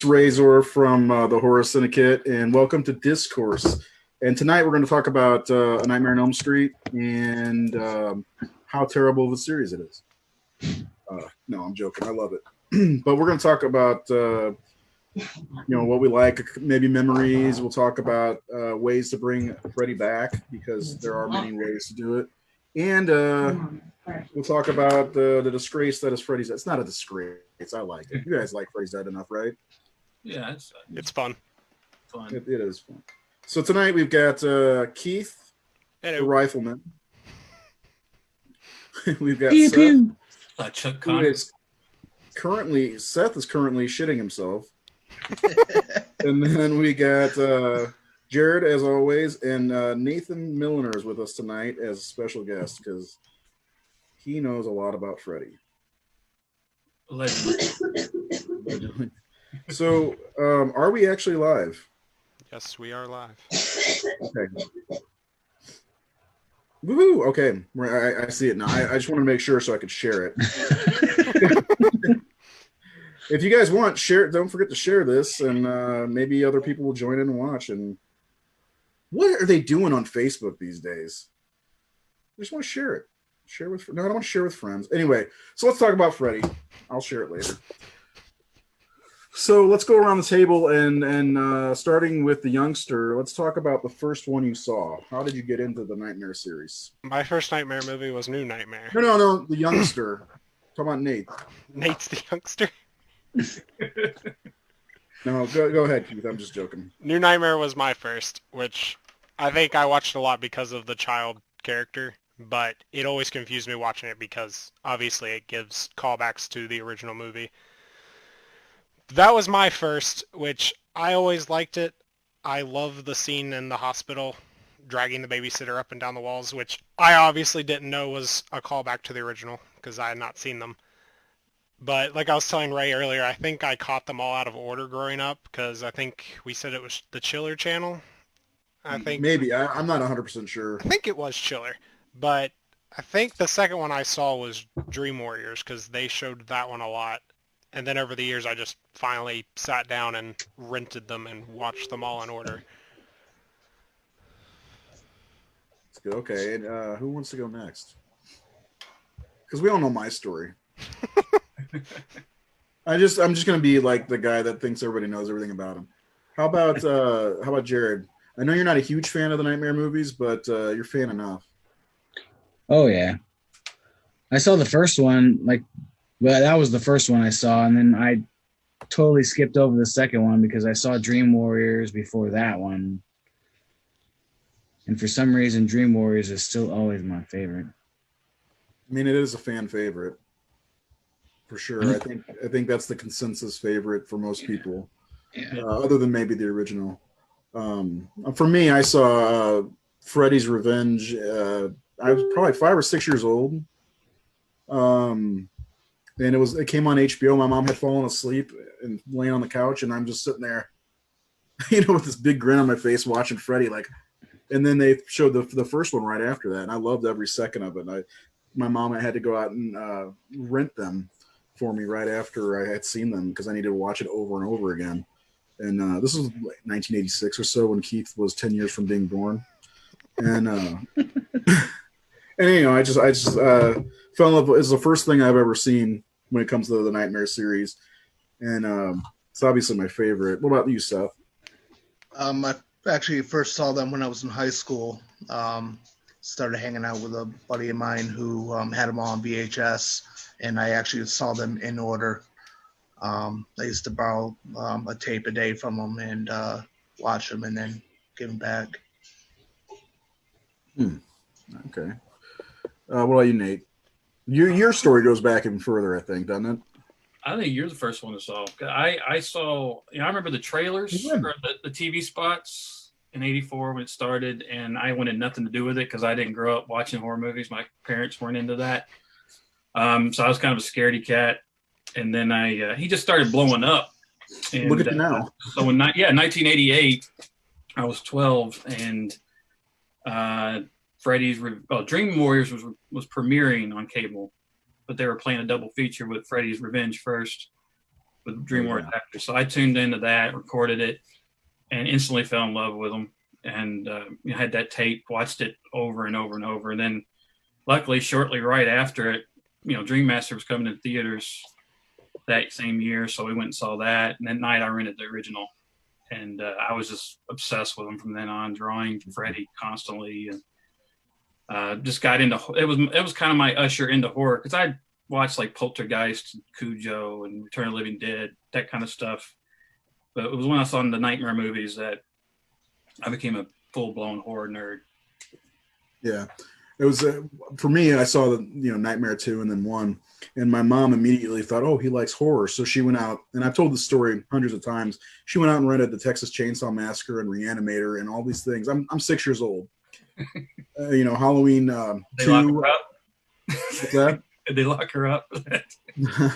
Razor from the Horror Syndicate, and welcome to Discourse. And tonight we're going to talk about A Nightmare on Elm Street and how terrible of a series it is. No, I'm joking. I love it. But we're going to talk about what we like, maybe memories. We'll talk about ways to bring Freddy back because there are many ways to do it, and we'll talk about the disgrace that is Freddy's Dead. It's not a disgrace. I like it. You guys like Freddy's Dead enough, right? Yeah, it's fun. It is fun. So tonight we've got Keith, Hello. the rifleman. We've got pew, Seth. pew. Chuck Connor. Seth is currently shitting himself. And then we got Jared, as always, and Nathan Milliner is with us tonight as a special guest because he knows a lot about Freddy. Allegedly. So, are we actually live? Yes, we are live. Okay. Woohoo! Okay, I see it now. I just want to make sure so I could share it. If you guys want, share. Don't forget to share this, and maybe other people will join in and watch. And what are they doing on Facebook these days? I just want to share it. Share with no, I don't want to share with friends. Anyway, so let's talk about Freddy. I'll share it later. So let's go around the table and starting with the youngster, let's talk about the first one you saw. How did you get into the Nightmare series? My first Nightmare movie was New Nightmare. No, the youngster. Talk about Nate. Nate's the youngster. No, go ahead, Keith. I'm just joking. New Nightmare was my first, which I think I watched a lot because of the child character, but it always confused me watching it because obviously it gives callbacks to the original movie. That was my first, which I always liked it. I love the scene in the hospital dragging the babysitter up and down the walls, which I obviously didn't know was a callback to the original because I had not seen them. But like I was telling Ray earlier, I think I caught them all out of order growing up because I think we said it was the Chiller channel. I think maybe I'm not 100% sure. I think it was Chiller, but I think the second one I saw was Dream Warriors because they showed that one a lot. And then over the years, I just finally sat down and rented them and watched them all in order. That's good. Okay, and who wants to go next? Because we all know my story. I'm just gonna be like the guy that thinks everybody knows everything about him. How about Jared? I know you're not a huge fan of the Nightmare movies, but you're fan enough. Oh yeah, I saw the first one. Well, that was the first one I saw, and then I totally skipped over the second one because I saw Dream Warriors before that one. And for some reason, Dream Warriors is still always my favorite. I mean, it is a fan favorite for sure. I think that's the consensus favorite for most people, other than maybe the original. For me, I saw Freddy's Revenge. I was probably 5 or 6 years old. And it came on HBO. My mom had fallen asleep and laying on the couch, and I'm just sitting there, with this big grin on my face watching Freddy. And then they showed the first one right after that, and I loved every second of it. My mom had to go out and rent them for me right after I had seen them because I needed to watch it over and over again. And this was 1986 or so when Keith was 10 years from being born. And and I just fell in love. It's the first thing I've ever seen when it comes to the Nightmare series, and it's obviously my favorite. What about you, Seth? I actually first saw them when I was in high school. Started hanging out with a buddy of mine who had them all on VHS, and I actually saw them in order. I used to borrow a tape a day from them and watch them and then give them back. Okay. What about you, Nate? Your story goes back even further, I think, doesn't it? I think you're the first one to saw. I saw. I remember the trailers or the TV spots in '84 when it started, and I wanted nothing to do with it because I didn't grow up watching horror movies. My parents weren't into that, so I was kind of a scaredy cat. And then he just started blowing up. And, look at you now. So in 1988, I was 12, and Dream Warriors was premiering on cable, but they were playing a double feature with Freddy's Revenge first. with Dream Warriors after. So I tuned into that, recorded it, and instantly fell in love with them. And had that tape, watched it over and over and over. And then luckily, shortly right after it, Dream Master was coming to theaters that same year. So we went and saw that. And that night I rented the original. And I was just obsessed with them from then on, drawing Freddy constantly. And just got into it. Was kind of my usher into horror because I watched like Poltergeist, and Cujo, and Return of the Living Dead, that kind of stuff. But it was when I saw the Nightmare movies that I became a full-blown horror nerd. Yeah, it was for me. I saw the Nightmare 2 and then 1, and my mom immediately thought, "Oh, he likes horror." So she went out, and I've told the story hundreds of times. She went out and rented the Texas Chainsaw Massacre and Reanimator and all these things. I'm 6 years old. Halloween They 2. lock her up. What's that? Did they lock her up?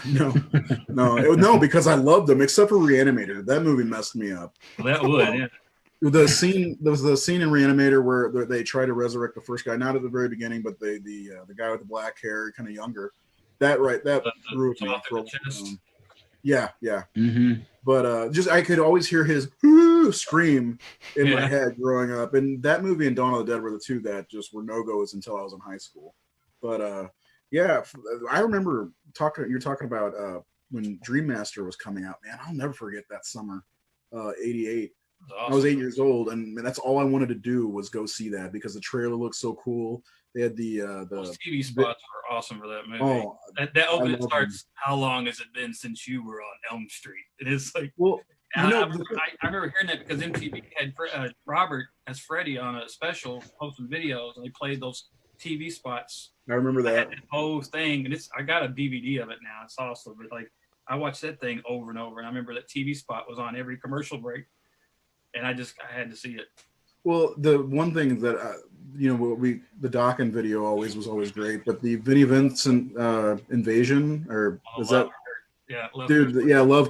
No, because I loved them, except for Reanimator. That movie messed me up. Well, that would, yeah. There was the scene in Reanimator where they try to resurrect the first guy, not at the very beginning, but the guy with the black hair, kind of younger. That threw me. Yeah. Mm-hmm. But just I could always hear his scream in my head growing up, and that movie and Dawn of the Dead were the two that just were no-goes until I was in high school. But I remember you're talking about when Dream Master was coming out. Man, I'll never forget that summer, '88. Awesome. I was 8 years old, and that's all I wanted to do was go see that because the trailer looked so cool. They had the TV spots were awesome for that movie. Oh, that opening starts. How long has it been since you were on Elm Street? It is like, well, I remember hearing that because MTV had Robert as Freddy on a special posting videos, and they played those TV spots. I remember that whole thing, and I got a DVD of it now. It's awesome, but like I watched that thing over and over, and I remember that TV spot was on every commercial break. And I had to see it. Well, the one thing that the Dawkins video was always great, but the Vinnie Vincent invasion, or Love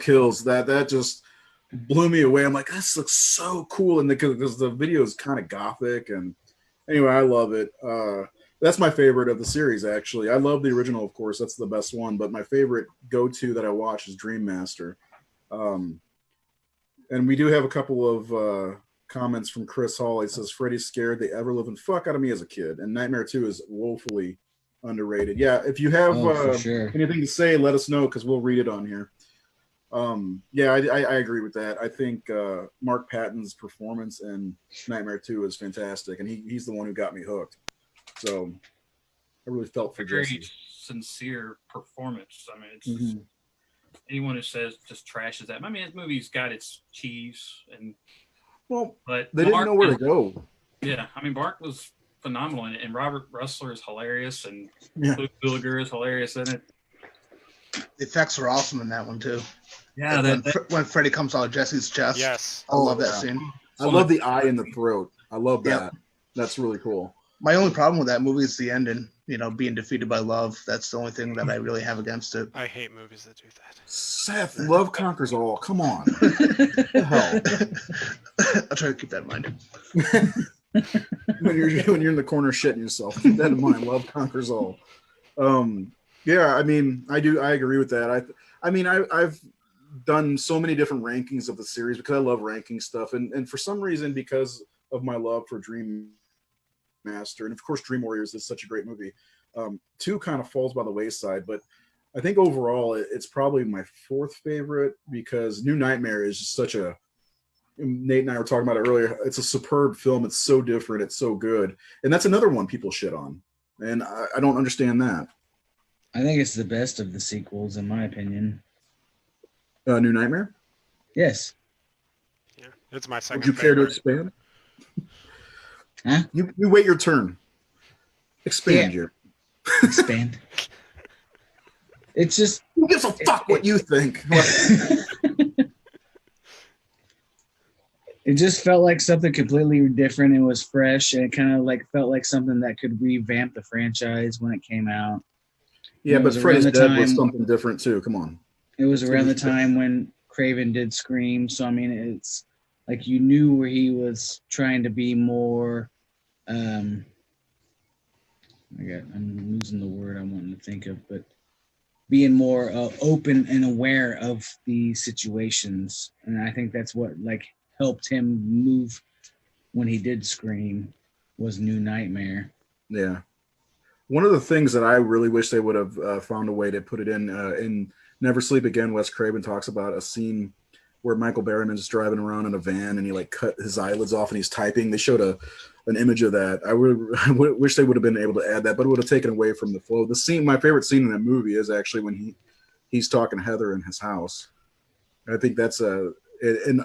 Kills. That just blew me away. I'm like, this looks so cool, and because the video is kind of gothic, and anyway, I love it. That's my favorite of the series. Actually, I love the original, of course. That's the best one, but my favorite go-to that I watch is Dream Master. And we do have a couple of comments from Chris Hall. He says, Freddy scared the ever-living fuck out of me as a kid. And Nightmare 2 is woefully underrated. Yeah, if you have anything to say, let us know because we'll read it on here. I agree with that. I think Mark Patton's performance in Nightmare 2 is fantastic. And he's the one who got me hooked. So I really felt for Jesse. Very sincere performance. I mean, it's... Anyone who says just trashes that. I mean, this movie's got its cheese but they didn't know where to go. Yeah, I mean, Mark was phenomenal in it, and Robert Russler is hilarious, and Luke Gallagher is hilarious in it. The effects were awesome in that one too. Yeah, when Freddy comes out of Jesse's chest. Yes, I love that scene. I love the eye in the throat. I love that. That's really cool. My only problem with that movie is the ending. Being defeated by love. That's the only thing that I really have against it. I hate movies that do that. Seth, love conquers all. Come on. Hell. I'll try to keep that in mind. when you're in the corner shitting yourself, keep that in mind. Love conquers all. I mean, I agree with that. I've done so many different rankings of the series because I love ranking stuff, and for some reason, because of my love for Dream Master, and of course Dream Warriors is such a great movie. 2 kind of falls by the wayside, but I think overall it's probably my 4th favorite because New Nightmare is just such a... Nate and I were talking about it earlier. It's a superb film. It's so different. It's so good. And that's another one people shit on. And I don't understand that. I think it's the best of the sequels, in my opinion. New Nightmare? Yes. Yeah, it's my second Would you care to expand? Huh? You wait your turn. Expand your... Expand. It's just... Who gives a fuck what you think? It just felt like something completely different. It was fresh, and it kind of felt like something that could revamp the franchise when it came out. Yeah, but Freddys Dead was something different too. Come on. It was around the time when Craven did Scream, so I mean, it's like you knew where he was trying to be more. I'm losing the word I'm wanting to think of, but being more open and aware of the situations, and I think that's what like helped him move when he did Scream was New Nightmare. Yeah. One of the things that I really wish they would have found a way to put it in Never Sleep Again, Wes Craven talks about a scene where Michael Berryman's driving around in a van and he like cut his eyelids off and he's typing. They showed an image of that. I wish they would have been able to add that, but it would have taken away from the flow. The scene, my favorite scene in that movie is actually when he's talking to Heather in his house. I think that's and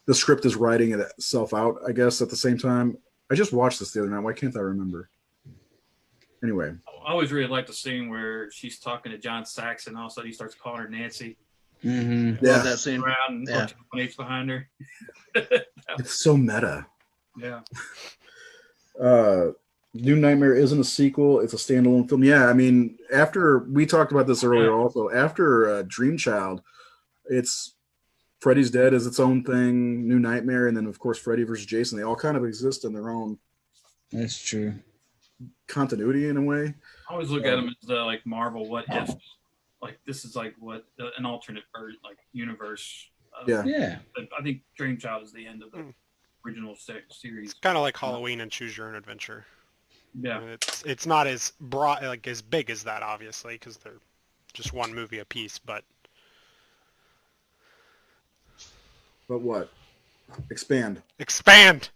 the script is writing itself out, I guess, at the same time. I just watched this the other night. Why can't I remember? Anyway. I always really like the scene where she's talking to John Saxon and all of a sudden he starts calling her Nancy. Mm-hmm. Love that scene. Around and looks behind her. It's so meta. Yeah. New Nightmare isn't a sequel. It's a standalone film. Yeah, I mean, after we talked about this earlier also, after Dream Child, it's Freddy's Dead is its own thing, New Nightmare, and then, of course, Freddy versus Jason. They all kind of exist in their own That's true. continuity in a way. I always look at them as the like Marvel what if. Like this is like what an alternate like universe. Yeah. I think Dream Child is the end of the original series. It's kind of like Halloween and Choose Your Own Adventure. Yeah, I mean, it's not as broad, like as big as that, obviously, because they're just one movie a piece. But what? Expand. Expand.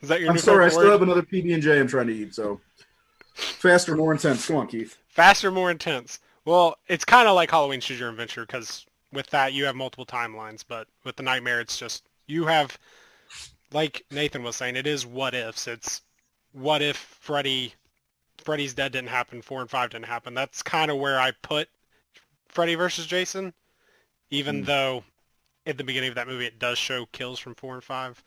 Is that your I'm new sorry, I favorite still word? have another PB&J I'm trying to eat, so faster, more intense. Come on, Keith. Faster, more intense. Well, it's kind of like Halloween Choose Your Own Adventure, because with that you have multiple timelines, but with the Nightmare it's just you have, like Nathan was saying, it is what ifs. It's what if Freddy's Dead didn't happen, 4 and 5 didn't happen. That's kind of where I put Freddy versus Jason, even though at the beginning of that movie it does show kills from 4 and 5.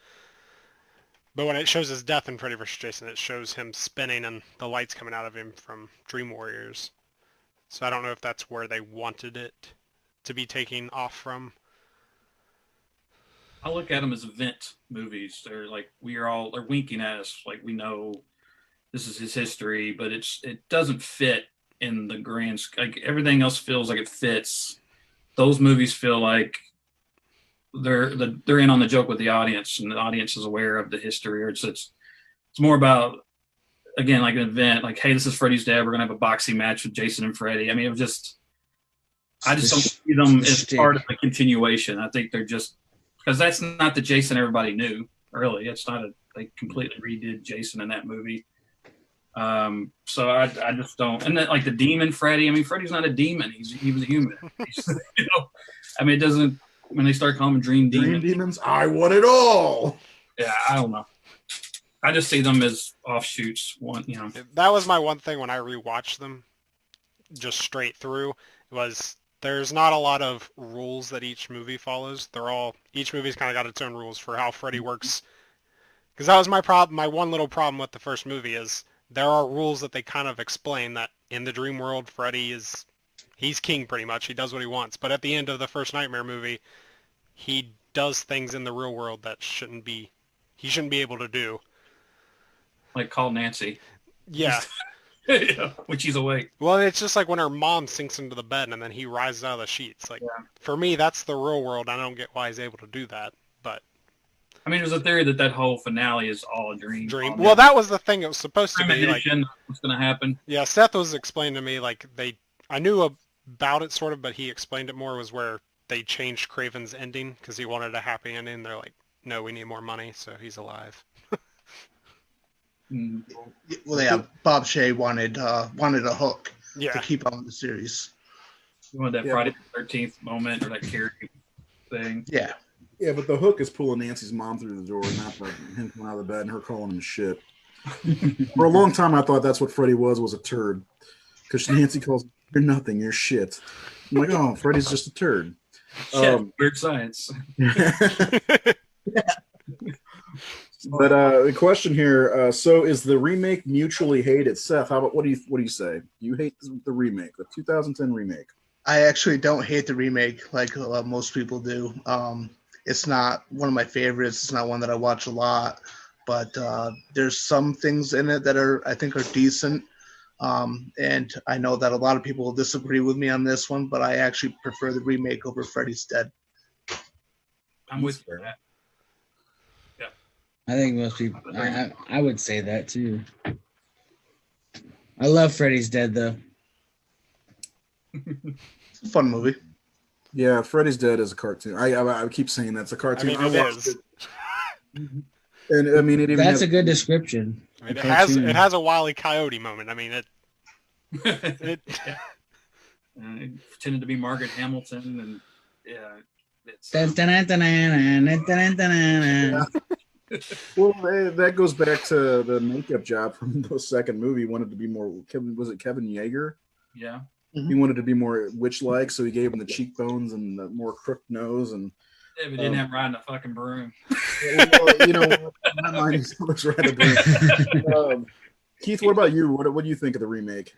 But when it shows his death in Freddy vs. Jason, it shows him spinning and the lights coming out of him from Dream Warriors. So I don't know if that's where they wanted it to be taking off from. I look at them as event movies. They're like they're winking at us, like we know this is his history, but it doesn't fit in the grand. Like everything else feels like it fits. Those movies feel like they're in on the joke with the audience, and the audience is aware of the history, or it's more about, again, like an event, like, hey, this is Freddy's Dead, we're gonna have a boxing match with Jason and Freddy. I mean, I just don't see them as part of the continuation. I think they're just, because that's not the Jason everybody knew really. It's not they completely redid Jason in that movie. So I just don't, and then, like the demon Freddy, I mean, Freddy's not a demon, he was a human. I mean, it doesn't, when they start calling them Dream Demons, I want it all. Yeah, I don't know. I just see them as offshoots. That was my one thing when I rewatched them, just straight through, was there's not a lot of rules that each movie follows. Each movie's kind of got its own rules for how Freddy works. Because that was my problem. My one little problem with the first movie is there are rules that they kind of explain that in the dream world, Freddy he's king pretty much. He does what he wants. But at the end of the first Nightmare movie, he does things in the real world that he shouldn't be able to do. Like call Nancy. Yeah. When she's awake. Well, it's just like when her mom sinks into the bed and then he rises out of the sheets. Like, for me, that's the real world. I don't get why he's able to do that. But I mean, there's a theory that whole finale is all a dream. Well, that was the thing it was supposed to be. Like, what's going to happen? Yeah, Seth was explaining to me, like, I knew about it sort of, but he explained it more, was where they changed Craven's ending because he wanted a happy ending. They're like, no, we need more money, so he's alive. Well, yeah, Bob Shea wanted a hook to keep on the series. You want that Friday the 13th moment or that Carrie thing? Yeah. Yeah, but the hook is pulling Nancy's mom through the door, not like him coming out of the bed and her calling him shit. For a long time, I thought that's what Freddy was a turd. Because Nancy calls him, you're nothing, you're shit. I'm like, oh, Freddy's just a turd. Weird science. But the question here, so is the remake mutually hated? Seth, what do you say? You hate the remake, the 2010 remake? I actually don't hate the remake like most people do. It's not one of my favorites. It's not one that I watch a lot, but there's some things in it that I think are decent. And I know that a lot of people will disagree with me on this one, but I actually prefer the remake over Freddy's Dead. I'm with you. Yeah. I think most people. I would say that too. I love Freddy's Dead though. It's a fun movie. Yeah, Freddy's Dead is a cartoon. I keep saying that's a cartoon. I mean, it is. And I mean, it even That's has, a good description. I mean, it has a Wile E. Coyote moment. I mean, it Yeah. It pretended to be Margaret Hamilton, and yeah, it's well, that goes back to the makeup job from the second movie. He wanted to be more Kevin Yeager? yeah. He wanted to be more witch-like, so he gave him the cheekbones and the more crooked nose. And Yeah, but didn't have riding a fucking broom. well, you know, my mind is looks right at the Keith, what about you? What do you think of the remake?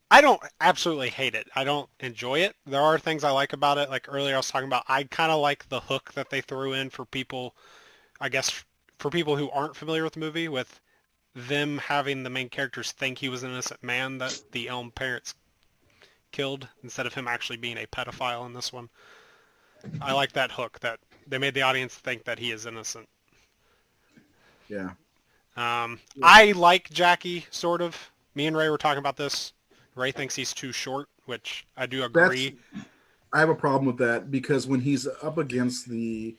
I don't absolutely hate it. I don't enjoy it. There are things I like about it. Like earlier I was talking about, I kind of like the hook that they threw in for people, I guess, for people who aren't familiar with the movie, with them having the main characters think he was an innocent man that the Elm parents killed, instead of him actually being a pedophile in this one. I like that hook, that they made the audience think that he is innocent. Yeah. I like Jackie, sort of. Me and Ray were talking about this. Ray thinks he's too short, which I do agree. I have a problem with that because when he's up against the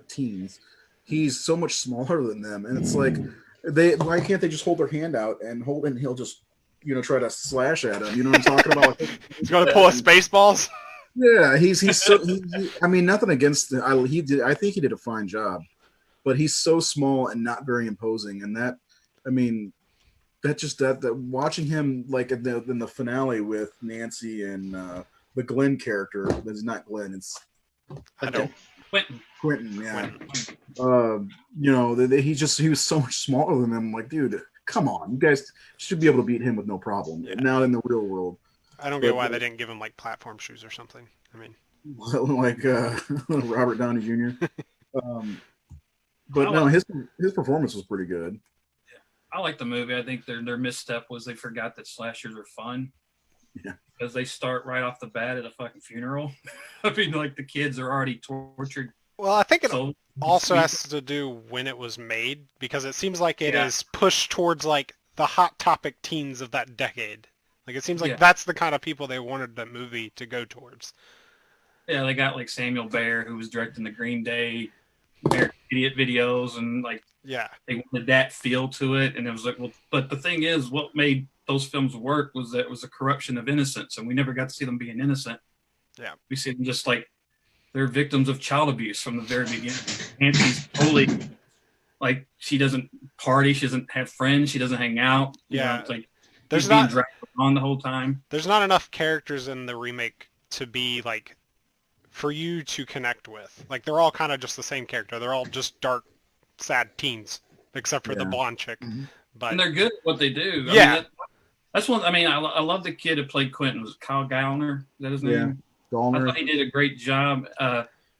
teens, he's so much smaller than them, and it's like why can't they just hold their hand out and he'll just try to slash at him? You know what I'm talking about? He's going to pull a Spaceballs. Yeah, he's so. I mean, nothing against he did. I think he did a fine job, but he's so small and not very imposing, and that. I mean, that watching him like in the finale with Nancy and the Glenn character. That's not Glenn. It's Quentin. Yeah. Quentin. He was so much smaller than them. Like, dude, come on, you guys should be able to beat him with no problem. Yeah. Now in the real world. I don't get why they didn't give him like platform shoes or something. I mean, like Robert Downey Jr. But no, his performance was pretty good. Yeah, I like the movie. I think their misstep was they forgot that slashers are fun. Yeah, because they start right off the bat at a fucking funeral. I mean, like the kids are already tortured. Well, I think it also has to do when it was made, because it seems like it is pushed towards like the hot topic teens of that decade. Like, it seems like that's the kind of people they wanted that movie to go towards. Yeah, they got like Samuel Bayer, who was directing the Green Day American Idiot videos, and like they wanted that feel to it. And it was like, well, but the thing is, what made those films work was that it was a corruption of innocence, and we never got to see them being innocent. Yeah, we see them just like they're victims of child abuse from the very beginning. Nancy's totally like, she doesn't party, she doesn't have friends, she doesn't hang out. It's like there's being dragged on the whole time. There's not enough characters in the remake to be like for you to connect with. Like, they're all kind of just the same character. They're all just dark, sad teens, except for the blonde chick. Mm-hmm. But and they're good at what they do. Yeah. I mean, that's one. I mean, I love the kid who played Quentin. Was it Kyle Gallner? Is that his name? Gallner. I thought he did a great job.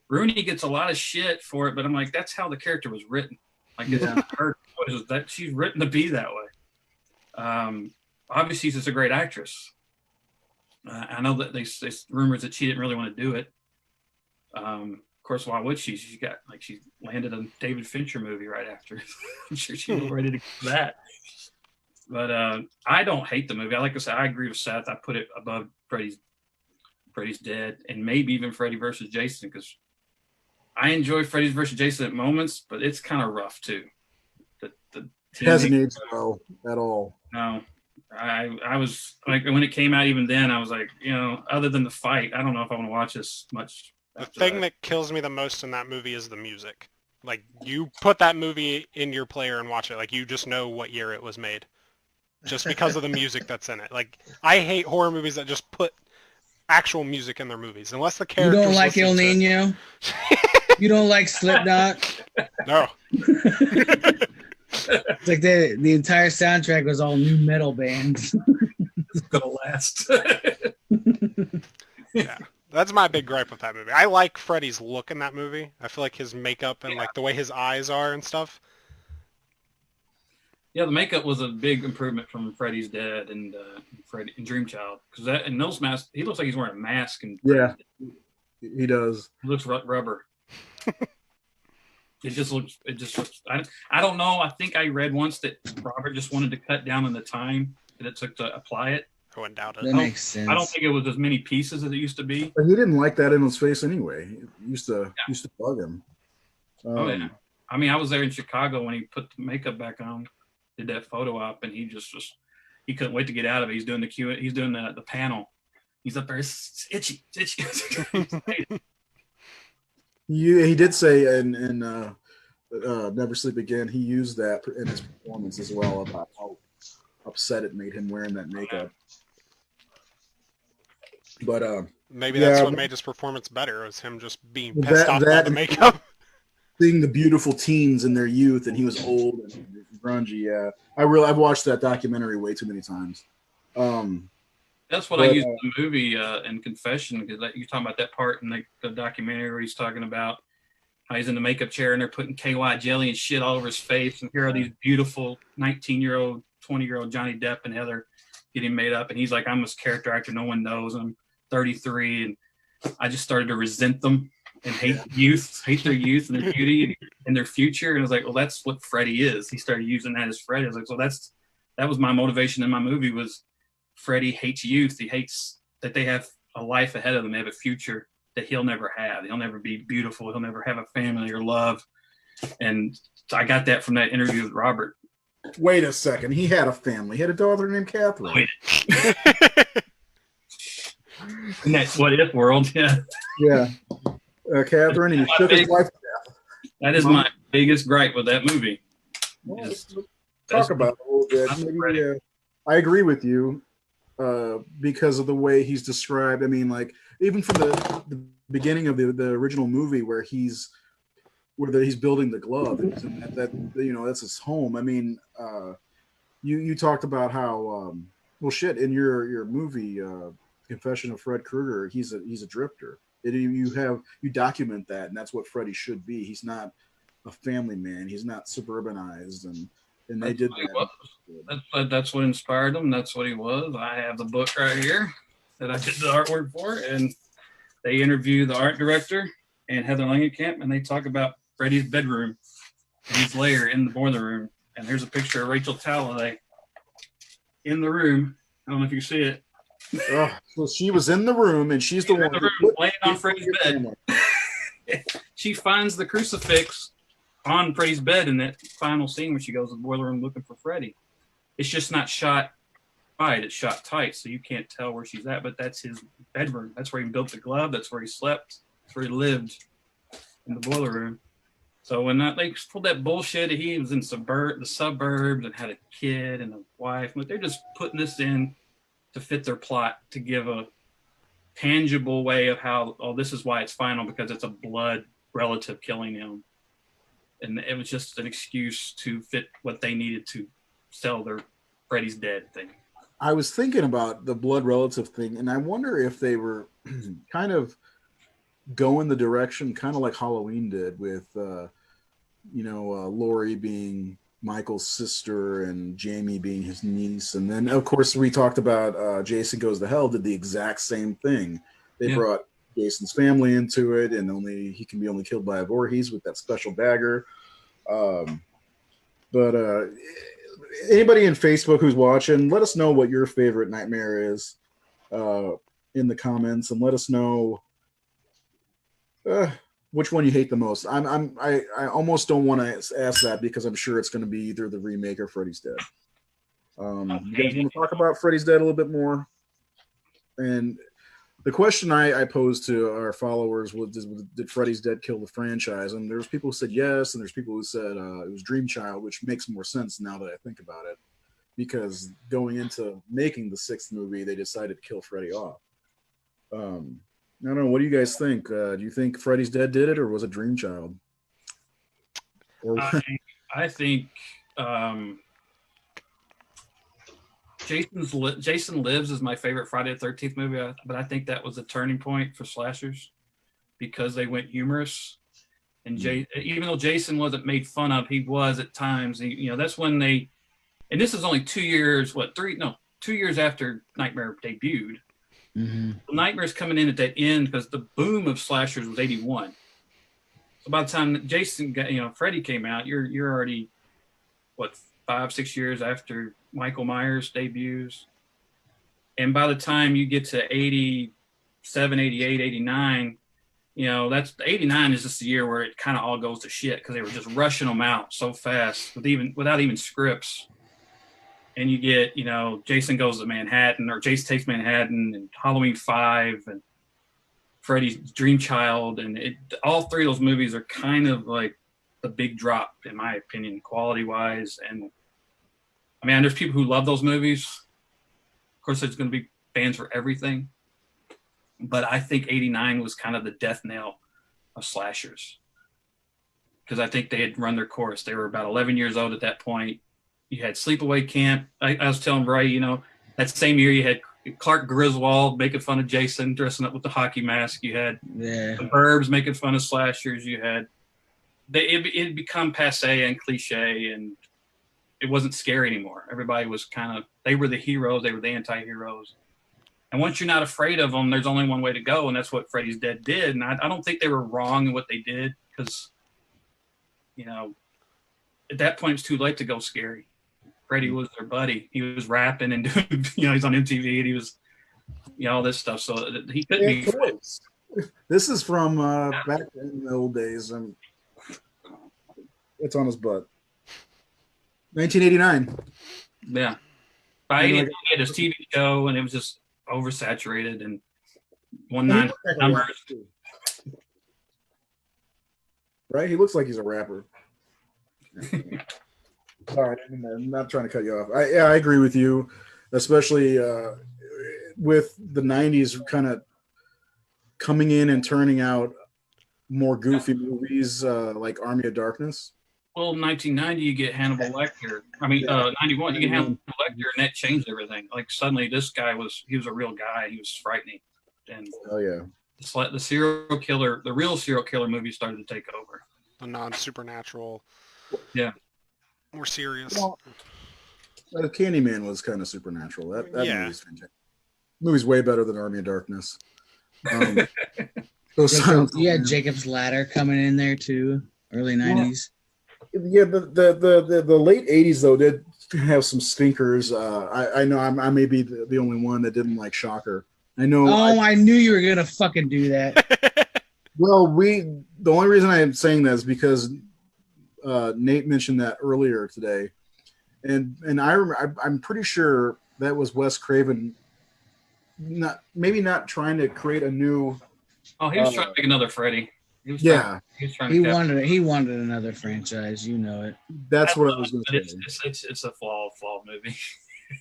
Rooney gets a lot of shit for it, but I'm like, that's how the character was written. Like, it's her choice, that she's written to be that way. Obviously, she's just a great actress. I know that there's rumors that she didn't really want to do it. Of course, why would she? She landed a David Fincher movie right after. I'm sure she was ready to do that. But I don't hate the movie. Like I said, I agree with Seth. I put it above Freddys Dead, and maybe even Freddy versus Jason, because I enjoy Freddys versus Jason at moments, but it's kind of rough too. It hasn't aged well at all. No. I was like, when it came out, even then, I was like, other than the fight, I don't know if I want to watch this much. The thing that kills me the most in that movie is the music. Like, you put that movie in your player and watch it, like, you just know what year it was made, just because of the music that's in it. Like, I hate horror movies that just put actual music in their movies, unless the characters. You don't like El Nino? You don't like Slipknot? No. It's like the entire soundtrack was all new metal bands. It's gonna last. Yeah, that's my big gripe with that movie. I like Freddy's look in that movie. I feel like his makeup and like the way his eyes are and stuff. Yeah, the makeup was a big improvement from Freddys Dead and Freddy and Dream Child, because that and those masks, he looks like he's wearing a mask and Yeah, he does. he looks rubber. It just looks. I don't know. I think I read once that Robert just wanted to cut down on the time that it took to apply it. I wouldn't doubt That it. makes sense. I don't think it was as many pieces as it used to be. But he didn't like that in his face anyway. It used to bug him. Oh yeah. I mean, I was there in Chicago when he put the makeup back on, did that photo op, and he just he couldn't wait to get out of it. He's doing he's doing the panel. He's up there, it's itchy, it's itchy. He did say in Never Sleep Again, he used that in his performance as well about how upset it made him wearing that makeup. But maybe that's what made his performance better, was him just being pissed off about the makeup. Seeing the beautiful teens in their youth, and he was old and grungy. Yeah, I've watched that documentary way too many times. That's what I used in the movie in Confession, because you're talking about that part in the documentary where he's talking about how he's in the makeup chair and they're putting KY jelly and shit all over his face, and here are these beautiful 19-year-old, 20-year-old Johnny Depp and Heather getting made up, and he's like, I'm this character actor no one knows, I'm 33, and I just started to resent them and hate their youth and their beauty and their future. And I was like, well, that's what Freddy is. He started using that as Freddy. I was like, so that was my motivation in my movie, was Freddy hates youth. He hates that they have a life ahead of them. They have a future that he'll never have. He'll never be beautiful. He'll never have a family or love. And so I got that from that interview with Robert. Wait a second. He had a family. He had a daughter named Catherine. Wait. In that what if world, yeah. Yeah. Catherine, and he shook his wife to death. That is my biggest gripe with that movie. Well, talk about it a little bit. Maybe, I agree with you because of the way he's described. I mean, like, even from the beginning of the original movie where he's building the glove, and that's his home. I mean, you talked about how in your movie Confession of Fred Krueger, he's a drifter. You document that, and that's what Freddy should be. He's not a family man. He's not suburbanized, and they did that. That's what inspired him. That's what he was. I have the book right here that I did the artwork for, and they interview the art director and Heather Langenkamp, and they talk about Freddys Bedroom and his lair in the boiler room. And here's a picture of Rachel Talalay in the room. I don't know if you see it. Oh, so she was in the room, and she's the one laying on Freddy's bed. She finds the crucifix on Freddy's bed in that final scene where she goes to the boiler room looking for Freddy. It's just not shot right; it's shot tight, so you can't tell where she's at. But that's his bedroom. That's where he built the glove. That's where he slept. That's where he lived, in the boiler room. So when they pulled that bullshit, he was in the suburbs and had a kid and a wife. But they're just putting this in to fit their plot, to give a tangible way of how, this is why it's final, because it's a blood relative killing him. And it was just an excuse to fit what they needed to sell their Freddys Dead thing. I was thinking about the blood relative thing, and I wonder if they were kind of going the direction, kind of like Halloween did with, Laurie being Michael's sister and Jamie being his niece. And then, of course, we talked about Jason Goes to Hell did the exact same thing. They brought Jason's family into it, and he can be only killed by a Voorhees with that special dagger. But anybody in Facebook who's watching, let us know what your favorite nightmare is in the comments, and let us know which one you hate the most. I almost don't want to ask that, because I'm sure it's going to be either the remake or Freddys Dead. You guys want to talk about Freddys Dead a little bit more? And the question I posed to our followers was, did Freddys Dead kill the franchise? And there's people who said yes, and there's people who said it was Dream Child, which makes more sense now that I think about it, because going into making the 6th movie, they decided to kill Freddy off. I don't know. What do you guys think? Do you think Freddys Dead did it, or was it Dream Child? I think Jason Lives is my favorite Friday the 13th movie, but I think that was a turning point for slashers, because they went humorous. And even though Jason wasn't made fun of, he was at times. That's when they And this is only 2 years, 2 years after Nightmare debuted. Mm-hmm. Nightmare's coming in at that end because the boom of slashers was 81. So by the time Jason got, Freddy came out, you're already, 5-6 years after Michael Myers debuts. And by the time you get to 87, 88, 89, that's 89 is just the year where it kind of all goes to shit because they were just rushing them out so fast without even scripts. And you get, Jason Goes to Manhattan, or Jason Takes Manhattan, and Halloween 5, and Freddy's Dream Child, and all three of those movies are kind of like the big drop, in my opinion, quality-wise. And, there's people who love those movies. Of course, there's going to be fans for everything. But I think 89 was kind of the death knell of slashers. Because I think they had run their course. They were about 11 years old at that point. You had Sleepaway Camp. I was telling Ray, that same year you had Clark Griswold making fun of Jason, dressing up with the hockey mask. You had the Burbs making fun of slashers. You had it had become passe and cliche, and it wasn't scary anymore. Everybody was they were the heroes. They were the anti-heroes. And once you're not afraid of them, there's only one way to go, and that's what Freddys Dead did. And I don't think they were wrong in what they did because, at that point, it's too late to go scary. Freddy was their buddy. He was rapping and doing, he's on MTV and he was, all this stuff. So he couldn't be. This is from back in the old days, and it's on his butt. 1989. Yeah. By 89, he had his TV show, and it was just oversaturated and 19 numbers. Right? He looks like he's a rapper. Sorry, I'm not trying to cut you off. I agree with you, especially with the 90s kind of coming in and turning out more goofy movies like Army of Darkness. Well, 1990, you get Hannibal Lecter. 91, you get Hannibal Lecter, and that changed everything. Like, suddenly this guy he was a real guy. He was frightening. And it's like the real serial killer movie started to take over. A non-supernatural. Yeah. More serious. Well, Candyman was kind of supernatural. That movie's fantastic. Movie's way better than Army of Darkness. You had Jacob's Ladder coming in there too, early 90s. Yeah, the late 80s though did have some stinkers. I know I may be the only one that didn't like Shocker. I know. Oh, I knew you were gonna fucking do that. Well, the only reason I am saying that is because Nate mentioned that earlier today, and I remember, I'm pretty sure that was Wes Craven, maybe not trying to create a new. Oh, he was trying to make another Freddy. He wanted another franchise. You know it. That's what I was going to say. It's a flawed movie,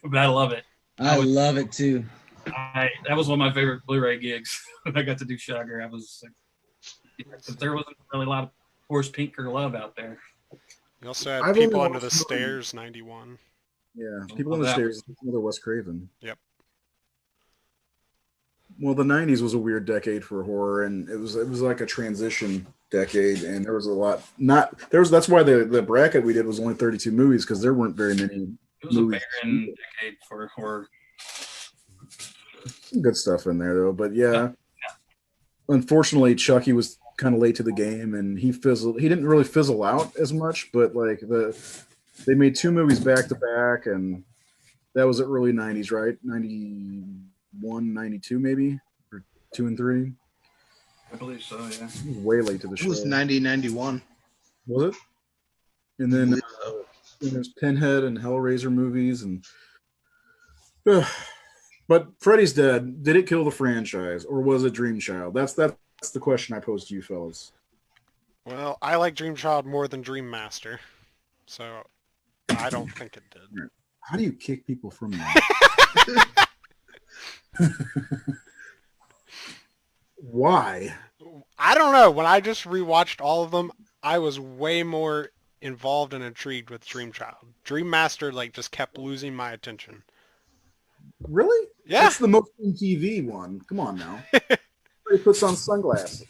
but I love it. I love it too. That was one of my favorite Blu-ray gigs. I got to do Shocker. There wasn't really a lot of Horse Pinker love out there. You also had People Under the Stairs, 91. Yeah, People Under the Stairs, another Wes Craven. Yep. Well, the 90s was a weird decade for horror, and it was like a transition decade, and there was a lot. That's why the bracket we did was only 32 movies, because there weren't very many. It was movies. A barren decade for horror. Some good stuff in there though, but yeah. Unfortunately, Chucky was kind of late to the game, and he didn't really fizzle out as much, but like they made two movies back to back, and that was the early 90s, right? 91, 92 maybe, or 2 and 3. I believe so, yeah. It was way late to the show. It was 91. Was it? And then there's Pinhead and Hellraiser movies, and but Freddy's Dead, did it kill the franchise, or was it Dream Child? That's the question I posed to you fellas. Well, I like Dream Child more than Dream Master, so I don't think it did. How do you kick people from that? Why? I don't know. When I just rewatched all of them, I was way more involved and intrigued with Dream Child. Dream Master just kept losing my attention. Really? Yeah. That's the most MTV one. Come on now. He puts on sunglasses.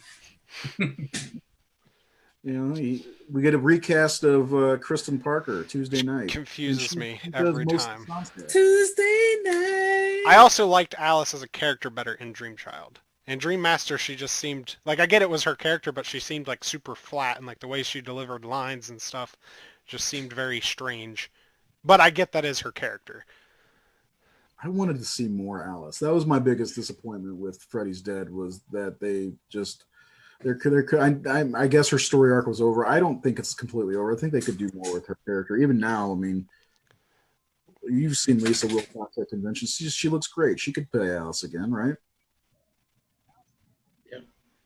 We get a recast of Kristen Parker Tuesday night. Confuses And me she every does most of time. the soundtrack. Tuesday night. I also liked Alice as a character better in Dream Child. In Dream Master, she just seemed like, I get it was her character, but she seemed like super flat, and like the way she delivered lines and stuff just seemed very strange. But I get that is her character. I wanted to see more Alice. That was my biggest disappointment with Freddys Dead, was that they just I guess her story arc was over. I don't think it's completely over. I think they could do more with her character. Even now, I mean, you've seen Lisa Wilcox at conventions. She looks great. She could play Alice again, right?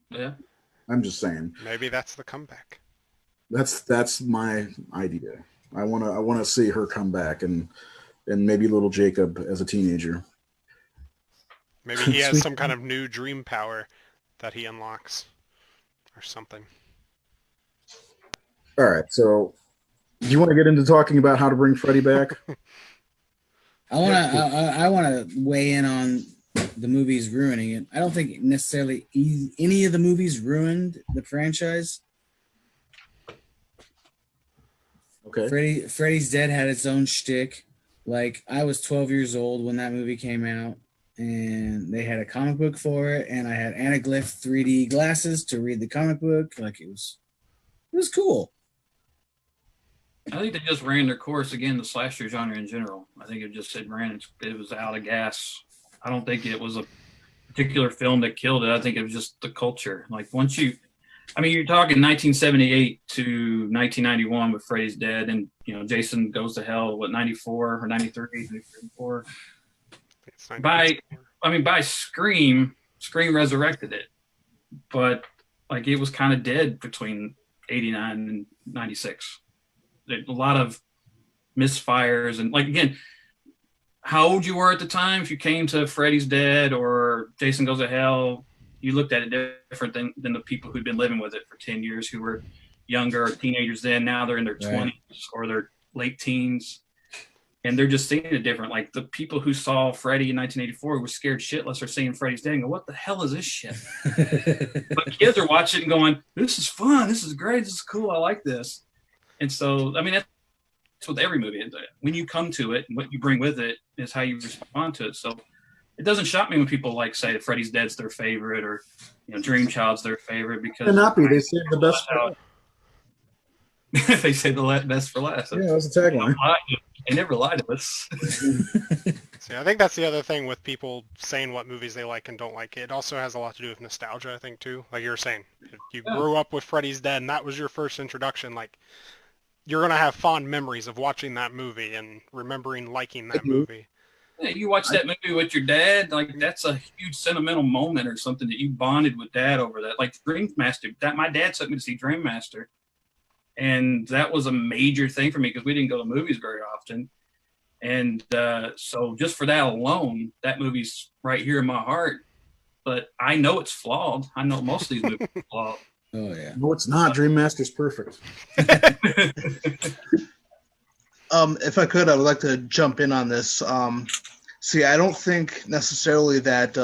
Yeah. I'm just saying. Maybe that's the comeback. That's my idea. I wanna see her come back and maybe little Jacob as a teenager. Maybe he has some kind of new dream power that he unlocks or something. All right, so do you want to get into talking about how to bring Freddy back? I want to weigh in on the movies ruining it. I don't think necessarily any of the movies ruined the franchise. Okay. Freddy's Dead had its own shtick. Like, I was 12 years old when that movie came out, and they had a comic book for it, and I had anaglyph 3D glasses to read the comic book. Like, it was cool. I think they just ran their course again, the slasher genre in general. I think it was out of gas. I don't think it was a particular film that killed it. I think it was just the culture. Like, you're talking 1978 to 1991 with Freddys Dead, and Jason Goes to Hell, 94 or 93, 94. By Scream resurrected it, but like it was kind of dead between 89 and 96. A lot of misfires, and like, again, how old you were at the time, if you came to Freddys Dead or Jason Goes to Hell, you looked at it different than the people who'd been living with it for 10 years, who were younger or teenagers then. Now they're in their 20s or their late teens, and they're just seeing it different. Like, the people who saw Freddy in 1984 were scared shitless, are seeing Freddy's Dead and go, what the hell is this shit? But kids are watching and going, this is fun, this is great, this is cool, I like this. And so, I mean, that's with every movie. When you come to it, and what you bring with it is how you respond to it. So it doesn't shock me when people say that Freddy's Dead's their favorite, or Dream Child's their favorite, because Cannot be. They say the best for last. They say the best for last. Yeah, that's a tagline. They never lie to us. See, I think that's the other thing with people saying what movies they like and don't like. It also has a lot to do with nostalgia, I think, too. Like you were saying, if you grew up with Freddy's Dead and that was your first introduction, like, you're going to have fond memories of watching that movie and remembering liking that movie. Yeah, you watch that movie with your dad, like, that's a huge sentimental moment or something that you bonded with dad over that. Like Dream Master, my dad took me to see Dream Master, and that was a major thing for me because we didn't go to movies very often. And so just for that alone, that movie's right here in my heart. But I know it's flawed. I know most of these movies are flawed. Oh, yeah. No, it's not. Dream Master's perfect. If I could, I would like to jump in on this. See, I don't think necessarily that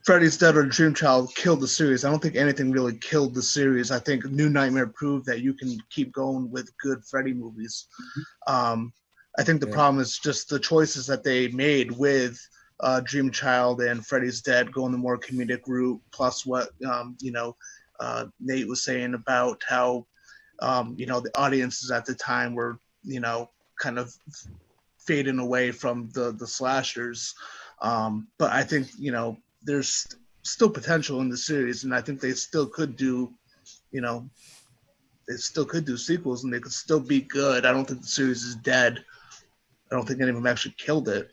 Freddy's Dead or Dream Child killed the series. I don't think anything really killed the series. I think New Nightmare proved that you can keep going with good Freddy movies. I think the problem is just the choices that they made with Dream Child and Freddy's Dead, going the more comedic route, plus what Nate was saying about how the audiences at the time were kind of fading away from the slashers. But I think there's still potential in the series, and I think they still could do sequels, and they could still be good. I don't think the series is dead. I don't think any of them actually killed it.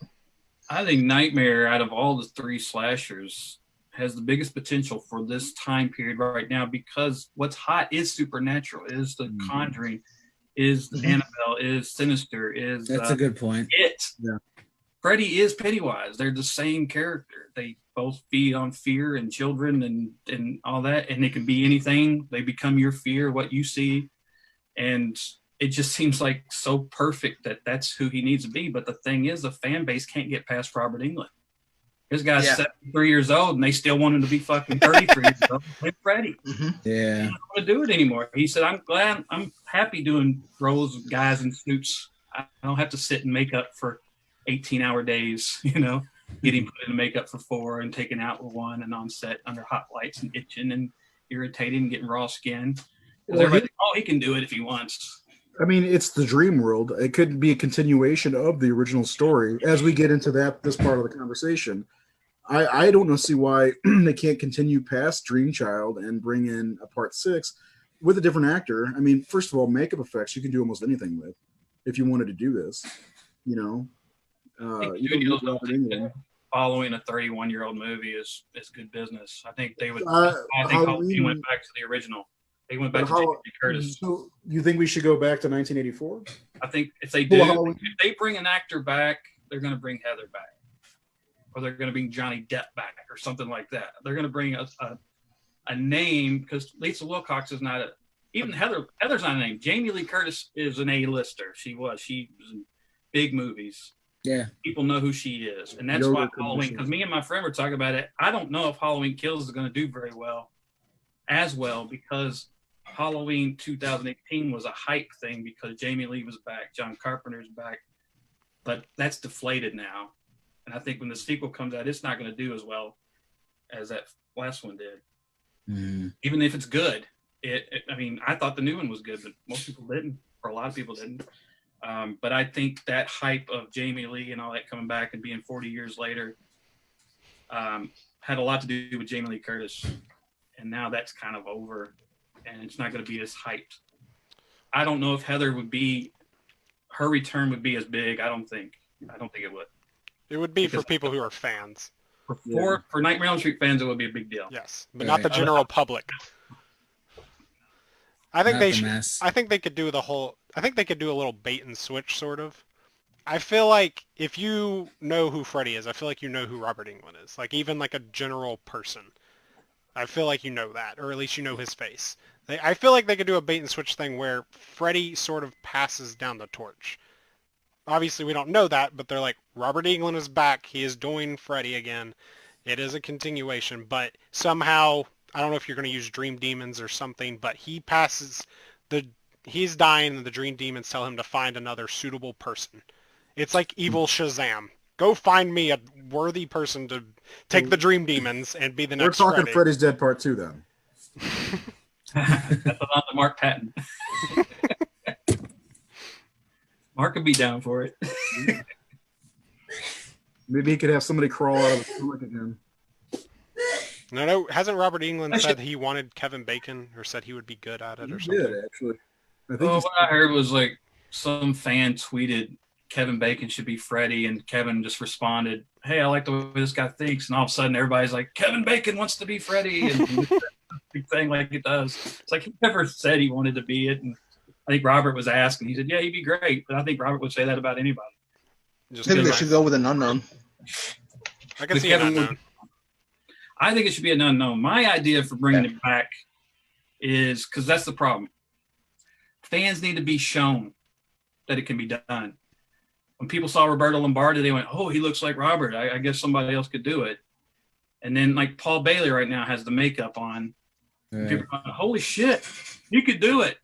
I think Nightmare, out of all the three slashers, has the biggest potential for this time period right now, because what's hot is Supernatural, is The Conjuring, is Annabelle, is Sinister, is that's a good point. Yeah. Freddy is Pennywise. They're the same character. They both feed on fear and children and all that, and they can be anything. They become your fear, what you see, and it just seems like so perfect that that's who he needs to be. But the thing is, the fan base can't get past Robert Englund. This guy's Yeah. 73 years old, and they still want him to be fucking 33 years old. Like Freddy. Yeah. I don't want to do it anymore. He said, I'm happy doing roles of guys in suits. I don't have to sit in makeup for 18-hour days, getting put in makeup for 4 and taken out with 1 and on set under hot lights and itching and irritated and getting raw skin. Because he can do it if he wants. I mean, it's the dream world. It could be a continuation of the original story. As we get into this part of the conversation, I don't see why they can't continue past Dream Child and bring in a part 6 with a different actor. I mean, first of all, makeup effects you can do almost anything with if you wanted to do this. Following a 31-year-old movie is good business. I think they would. I think Halloween went back to the original. They went back to Jamie Lee Curtis. So you think we should go back to 1984? I think if they do, if they bring an actor back, they're going to bring Heather back. Or they're going to bring Johnny Depp back or something like that. They're going to bring a name, because Lisa Wilcox is not even Heather's not a name. Jamie Lee Curtis is an A-lister. She was in big movies. Yeah. People know who she is. And that's why Halloween, because me and my friend were talking about it. I don't know if Halloween Kills is going to do very well because Halloween 2018 was a hype thing because Jamie Lee was back, John Carpenter's back, but that's deflated now. And I think when the sequel comes out, it's not going to do as well as that last one did. Even if it's good. I mean, I thought the new one was good, but most people didn't, or a lot of people didn't. But I think that hype of Jamie Lee and all that coming back and being 40 years later had a lot to do with Jamie Lee Curtis. And now that's kind of over, and it's not going to be as hyped. I don't know if her return would be as big. I don't think it would. It would be for people who are fans. For Nightmare on Elm Street fans, it would be a big deal. Yes, but not the general public. I think I think they could do I think they could do a little bait and switch sort of. I feel like if you know who Freddy is, I feel like you know who Robert Englund is. Like even like a general person. I feel like you know that, or at least you know his face. I feel like they could do a bait and switch thing where Freddy sort of passes down the torch. Obviously, we don't know that, but they're like, Robert Englund is back. He is doing Freddy again. It is a continuation, but somehow, I don't know if you're going to use Dream Demons or something, but he's dying and the Dream Demons tell him to find another suitable person. It's like evil Shazam. Go find me a worthy person to take the Dream Demons and be the next We're talking Freddy. Freddys Dead Part 2 then. That's not the Mark Patton. Mark could be down for it. Maybe he could have somebody crawl out of the stomach again. No, hasn't Robert Englund said he wanted Kevin Bacon, or said he would be good at it or something? He did, actually. What I heard was like some fan tweeted Kevin Bacon should be Freddy, and Kevin just responded, "Hey, I like the way this guy thinks," and all of a sudden everybody's like, "Kevin Bacon wants to be Freddy," and big thing like it does. It's like he never said he wanted to be it, and I think Robert was asked, and he said, "Yeah, he'd be great," but I think Robert would say that about anybody. I think they should go with an unknown. I can see an unknown. I think it should be an unknown. My idea for bringing it back is, because that's the problem. Fans need to be shown that it can be done. When people saw Roberto Lombardi, they went, "Oh, he looks like Robert. I guess somebody else could do it." And then, like, Paul Bailey right now has the makeup on. Right. People are going, "Holy shit, you could do it."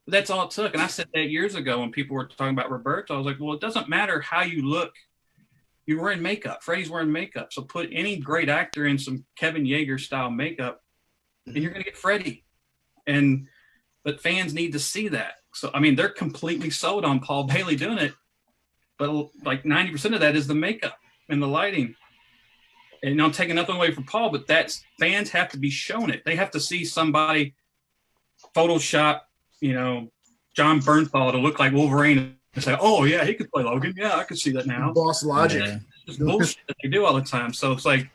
But that's all it took. And I said that years ago when people were talking about Roberto. I was like, well, it doesn't matter how you look. You're wearing makeup. Freddy's wearing makeup. So put any great actor in some Kevin Yeager style makeup, and you're going to get Freddy. But fans need to see that. So, I mean, they're completely sold on Paul Bailey doing it. But like 90% of that is the makeup and the lighting. And I'm taking nothing away from Paul, but fans have to be shown it. They have to see somebody Photoshop, John Bernthal to look like Wolverine and say, "Oh yeah, he could play Logan. Yeah, I could see that now." Boss Logic. Yeah. It's bullshit that they do all the time. So it's like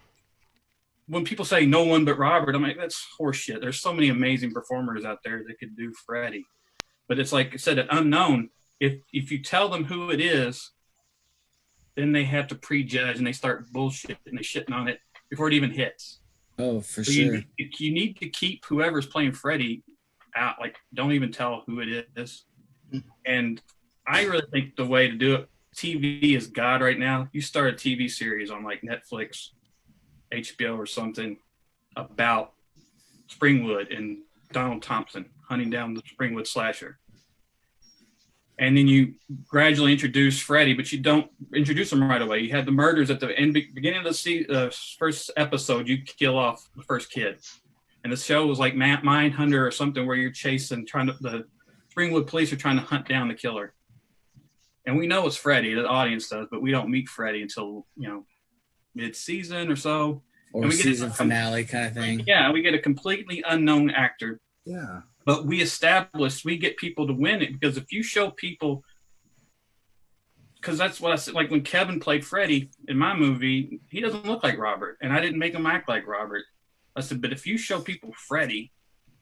when people say no one but Robert, I'm like, that's horseshit. There's so many amazing performers out there that could do Freddy. But it's like I said, an unknown. If you tell them who it is, then they have to prejudge and they start bullshit and they shitting on it before it even hits. Oh, for sure. You need to keep whoever's playing Freddy out. Like, don't even tell who it is. And I really think the way to do it, TV is God right now. You start a TV series on like Netflix HBO or something about Springwood and Donald Thompson hunting down the Springwood slasher. And then you gradually introduce Freddy, but you don't introduce him right away. You had the murders at the beginning of the first episode. You kill off the first kid, and the show was like Mindhunter or something, where you're chasing, the Springwood police are trying to hunt down the killer. And we know it's Freddy, the audience does, but we don't meet Freddy until mid-season or so. Or season finale kind of thing. Yeah, we get a completely unknown actor. Yeah. But we get people to win it, because if you show people, because that's what I said, like when Kevin played Freddy in my movie, he doesn't look like Robert, and I didn't make him act like Robert. I said, but if you show people Freddy,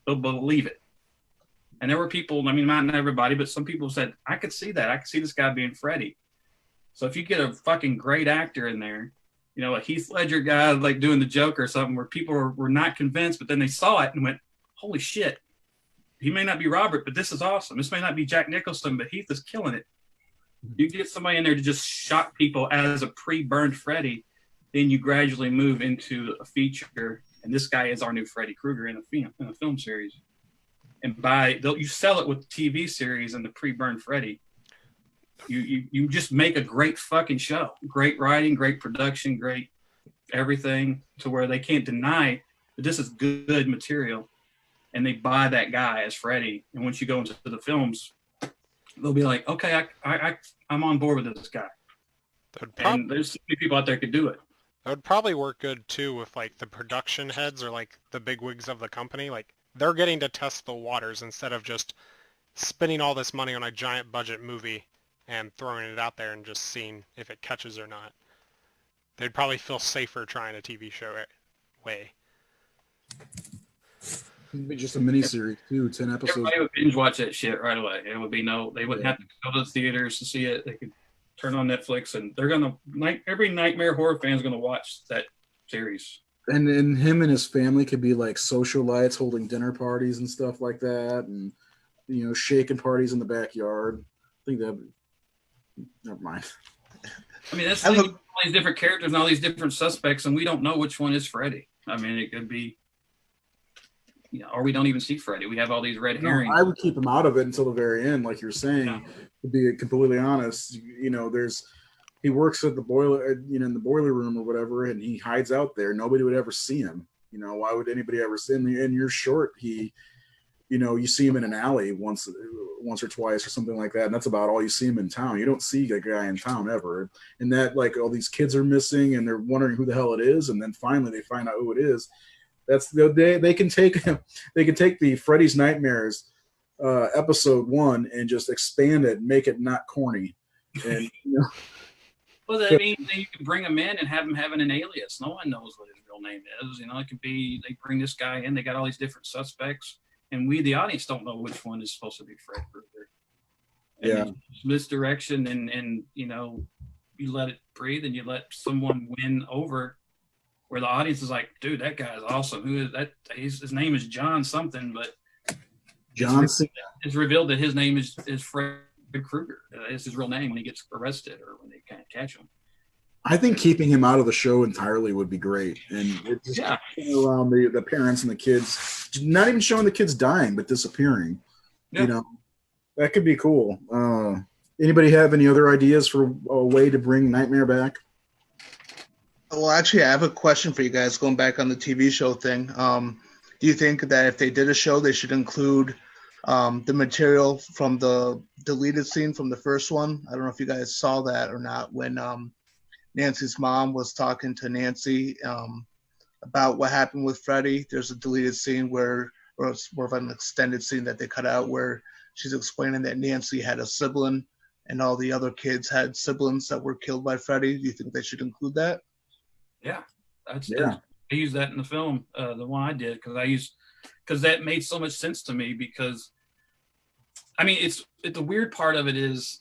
they'll believe it. And there were people, I mean, not everybody, but some people said, I could see that. I could see this guy being Freddy. So if you get a fucking great actor in there, a Heath Ledger guy like doing the Joker or something, where people were not convinced, but then they saw it and went, holy shit. He may not be Robert, but this is awesome. This may not be Jack Nicholson, but Heath is killing it. You get somebody in there to just shock people as a pre-burned Freddy, then you gradually move into a feature, and this guy is our new Freddy Krueger in a film series. And you sell it with the TV series and the pre-burned Freddy. You just make a great fucking show. Great writing, great production, great everything, to where they can't deny that this is good material. And they buy that guy as Freddy. And once you go into the films, they'll be like, okay, I'm on board with this guy. And there's so many people out there who could do it. That would probably work good too with like the production heads or like the bigwigs of the company. Like they're getting to test the waters instead of just spending all this money on a giant budget movie and throwing it out there and just seeing if it catches or not. They'd probably feel safer trying a TV show way. It'd be just a mini series too, 10 episodes. Everybody would binge watch that shit right away. It would be they wouldn't have to go to the theaters to see it. They could turn on Netflix, and they're every Nightmare horror fan is gonna watch that series. And him and his family could be like socialites holding dinner parties and stuff like that, and shaking parties in the backyard. I think that. Never mind. I mean, that's all these different characters and all these different suspects, and we don't know which one is Freddy. I mean, it could be. Or we don't even see Freddy. We have all these red herrings. I would keep him out of it until the very end, like you're saying. Yeah. To be completely honest, he works at the boiler, in the boiler room or whatever, and he hides out there. Nobody would ever see him. Why would anybody ever see him? And you're short. You see him in an alley once or twice or something like that, and that's about all you see him in town. You don't see a guy in town ever. And that, like, all these kids are missing, and they're wondering who the hell it is, and then finally they find out who it is. That's they can take the Freddys Nightmares episode 1 and just expand it and make it not corny. And well, that means you can bring him in and have him having an alias. No one knows what his real name is. It could be they bring this guy in. They got all these different suspects, and we, the audience, don't know which one is supposed to be Freddy Krueger. Yeah, misdirection, and you let it breathe, and you let someone win over. Where the audience is like, dude, that guy is awesome. Who is that? His name is John something, but it's revealed that his name is Fred Krueger. It's his real name when he gets arrested or when they can't catch him. I think keeping him out of the show entirely would be great. And it just around the parents and the kids, not even showing the kids dying, but disappearing. Yeah. That could be cool. Anybody have any other ideas for a way to bring Nightmare back? Well, actually, I have a question for you guys going back on the TV show thing. Do you think that if they did a show, they should include the material from the deleted scene from the first one? I don't know if you guys saw that or not. When Nancy's mom was talking to Nancy about what happened with Freddy, there's a deleted scene or it's more of an extended scene that they cut out where she's explaining that Nancy had a sibling and all the other kids had siblings that were killed by Freddy. Do you think they should include that? Yeah, I used that in the film, the one I did, because that made so much sense to me. Because, I mean, the weird part of it is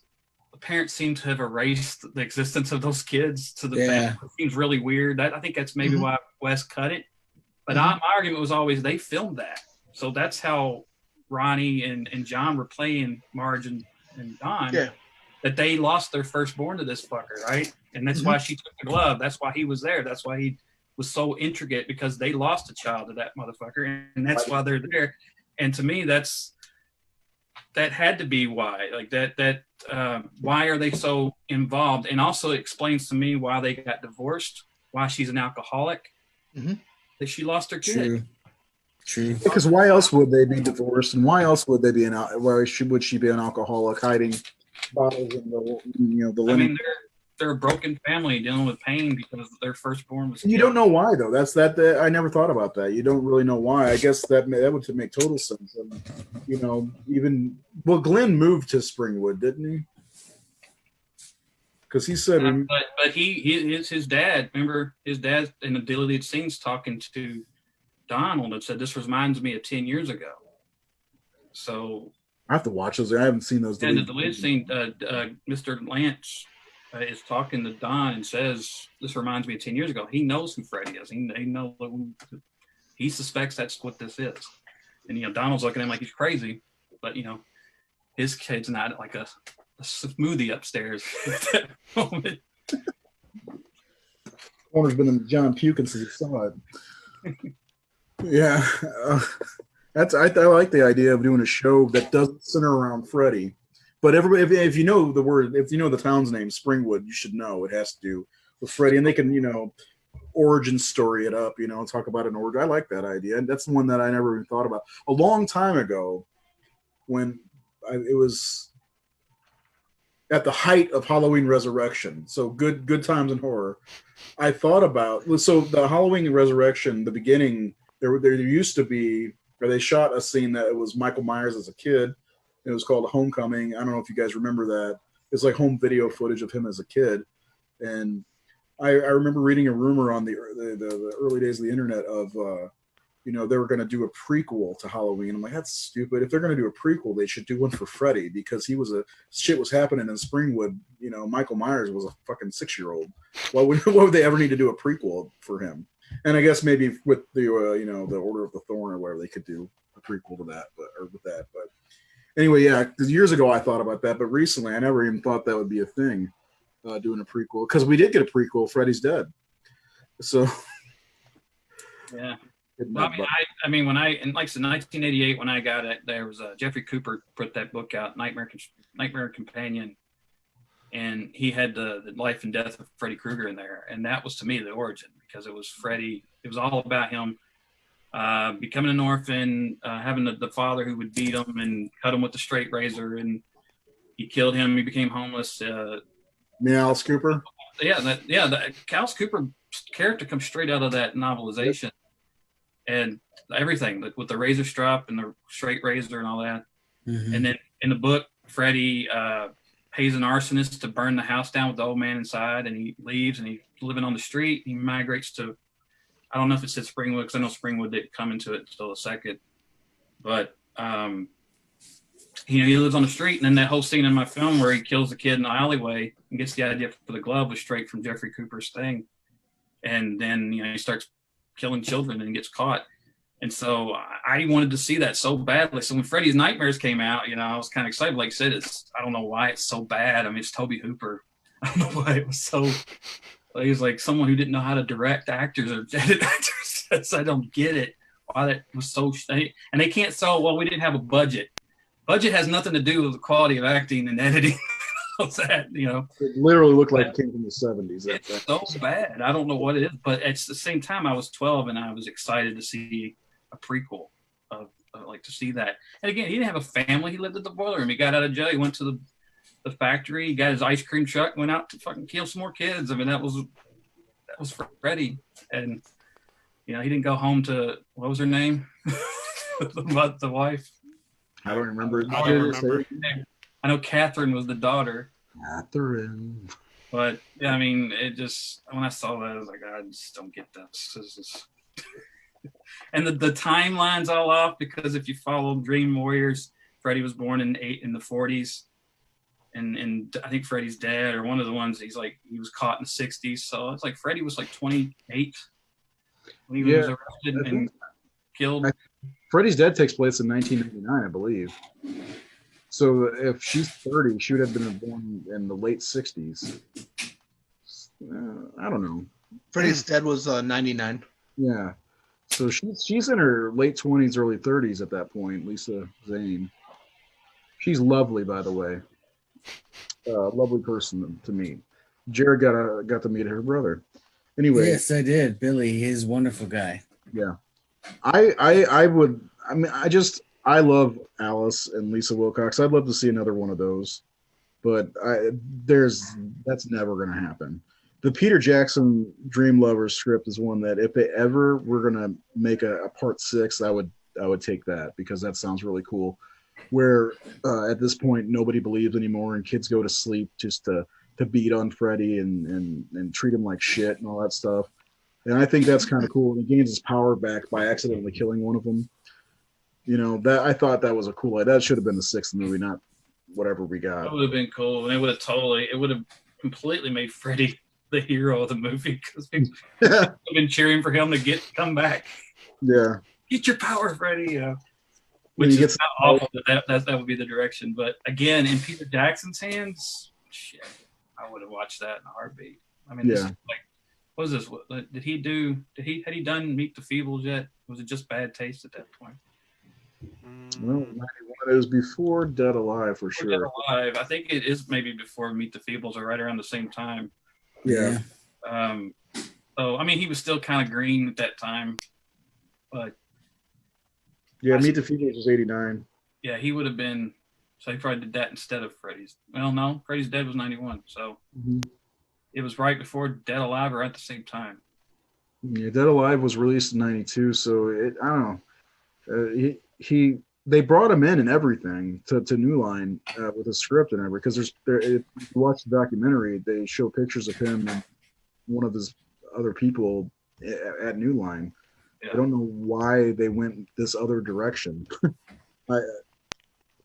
the parents seem to have erased the existence of those kids to the family. It seems really weird. I think that's maybe why Wes cut it. But my argument was always they filmed that, so that's how Ronnie and John were playing Marge and Don. Yeah. That they lost their firstborn to this fucker, right? And that's why she took the glove. That's why he was there. That's why he was so intricate because they lost a child to that motherfucker, and that's why they're there. And to me, that had to be why. Like that why are they so involved? And also explains to me why they got divorced, why she's an alcoholic, that she lost her kid. True. Because why else would they be divorced, and why else would they be would she be an alcoholic hiding bottles in the the I linen? mean, they're a broken family dealing with pain because their firstborn was. You don't know why though. That's I never thought about that. You don't really know why. I guess that would make total sense. And, Glenn moved to Springwood, didn't he? Because he said, but his dad. Remember, his dad in the deleted scenes talking to Donald and said, "This reminds me of 10 years ago." So I have to watch those. I haven't seen those. And the deleted scene, Mr. Lance is talking to Don and says, "This reminds me of 10 years ago." He knows who Freddy is. He suspects that's what this is. And Donald's looking at him like he's crazy, but his kid's not like a smoothie upstairs at that moment. Corner's been in John Pukin since he saw it. Yeah, I like the idea of doing a show that doesn't center around Freddy. But everybody, if you know the town's name, Springwood, you should know it has to do with Freddy, and they can origin story it up, talk about an origin. I like that idea, and that's the one that I never even thought about. A long time ago, when it was at the height of Halloween Resurrection, so good times in horror, I thought about the Halloween Resurrection, the beginning. There used to be, or they shot a scene that it was Michael Myers as a kid. It was called Homecoming. I don't know if you guys remember that. It's like home video footage of him as a kid. And I remember reading a rumor on the early days of the internet of, they were going to do a prequel to Halloween. I'm like, that's stupid. If they're going to do a prequel, they should do one for Freddy, because shit was happening in Springwood. Michael Myers was a fucking 6-year-old. Why would they ever need to do a prequel for him? And I guess maybe with the the Order of the Thorn or whatever, they could do a prequel to that, but anyway, yeah. Because years ago I thought about that, but recently I never even thought that would be a thing, doing a prequel, because we did get a prequel, Freddys Dead. So yeah. Well, I mean, when in 1988, when I got it, there was Jeffrey Cooper put that book out, Nightmare Companion, and he had the life and death of Freddy Krueger in there, and that was to me the origin, because it was Freddy. It was all about him becoming an orphan, having the father who would beat him and cut him with the straight razor, and he killed him. He became homeless. Alice Cooper. The Alice Cooper character comes straight out of that novelization, and everything with the razor strap and the straight razor and all that. Mm-hmm. And then in the book, Freddy pays an arsonist to burn the house down with the old man inside, and he leaves and he's living on the street. He migrates to, I don't know if it said Springwood, because I know Springwood didn't come into it until the second, but he lives on the street. And then that whole scene in my film where he kills the kid in the alleyway and gets the idea for the glove was straight from Jeffrey Cooper's thing. And then he starts killing children and gets caught. And so I wanted to see that so badly. So when Freddy's Nightmares came out, I was kind of excited. Like I said, I don't know why it's so bad. I mean, it's Tobe Hooper. I don't know why it was so. He was like someone who didn't know how to direct actors or edit actors. I don't get it. Why that was so. And they can't say, well, we didn't have a budget. Budget has nothing to do with the quality of acting and editing. That, It literally looked like it came from the 70s. It's so bad. I don't know what it is, but at the same time, I was 12 and I was excited to see a prequel of to see that. And again, he didn't have a family. He lived at the boiler room. He got out of jail. He went to the factory. He got his ice cream truck. Went out to fucking kill some more kids. I mean, that was Freddy. And he didn't go home to, what was her name? the wife. I don't remember. I know Catherine was the daughter. Catherine. But yeah, I mean, it just, when I saw that, I was like, I just don't get this. And the timeline's all off, because if you follow Dream Warriors, Freddy was born in the 40s, and I think Freddy's Dead, or one of the ones, he was caught in the 60s. So it's like Freddy was like 28 when he was arrested and killed. Freddy's Dead takes place in 1999, I believe. So if she's 30, she would have been born in the late 60s. I don't know. Freddys Dead was 99. Yeah. So she's in her late 20s, early 30s at that point, Lisa Zane. She's lovely, by the way. Lovely person to meet. Jared got to meet her brother. Anyway, Yes, I did. Billy, he's a wonderful guy. yeah. I would. I mean, I love Alice and Lisa Wilcox. I'd love to see another one of those, but that's never going to happen. The Peter Jackson Dream Lovers script is one that if they ever were going to make a part 6, I would take that, because that sounds really cool. Where at this point nobody believes anymore, and kids go to sleep just to beat on Freddy and treat him like shit and all that stuff. And I think that's kind of cool. He gains his power back by accidentally killing one of them. You know, that I thought that was a cool idea. That should have been the 6th movie, not whatever we got. That would have been cool, and it would have completely made Freddy the hero of the movie, because people have been cheering for him to come back. Yeah, get your power, Freddy. Which is not awful that would be the direction. But again, in Peter Jackson's hands, shit, I would have watched that in a heartbeat. I mean, this is like, what is this? Had he done Meet the Feebles yet? Was it just Bad Taste at that point? Well, it was before Dead Alive for sure. Dead Alive, I think it is maybe before Meet the Feebles, or right around the same time. Yeah. So I mean, he was still kind of green at that time, but yeah, Meet the Feebles was 89. Yeah, he would have been. So he probably did that instead of Freddy's. Well, no, Freddy's Dead was 91, so it was right before Dead Alive, or at the same time. Yeah, Dead Alive was released in 92, so I don't know. They brought him in and everything to New Line with a script and everything, because if you watch the documentary, they show pictures of him and one of his other people at New Line. Yeah. I don't know why they went this other direction.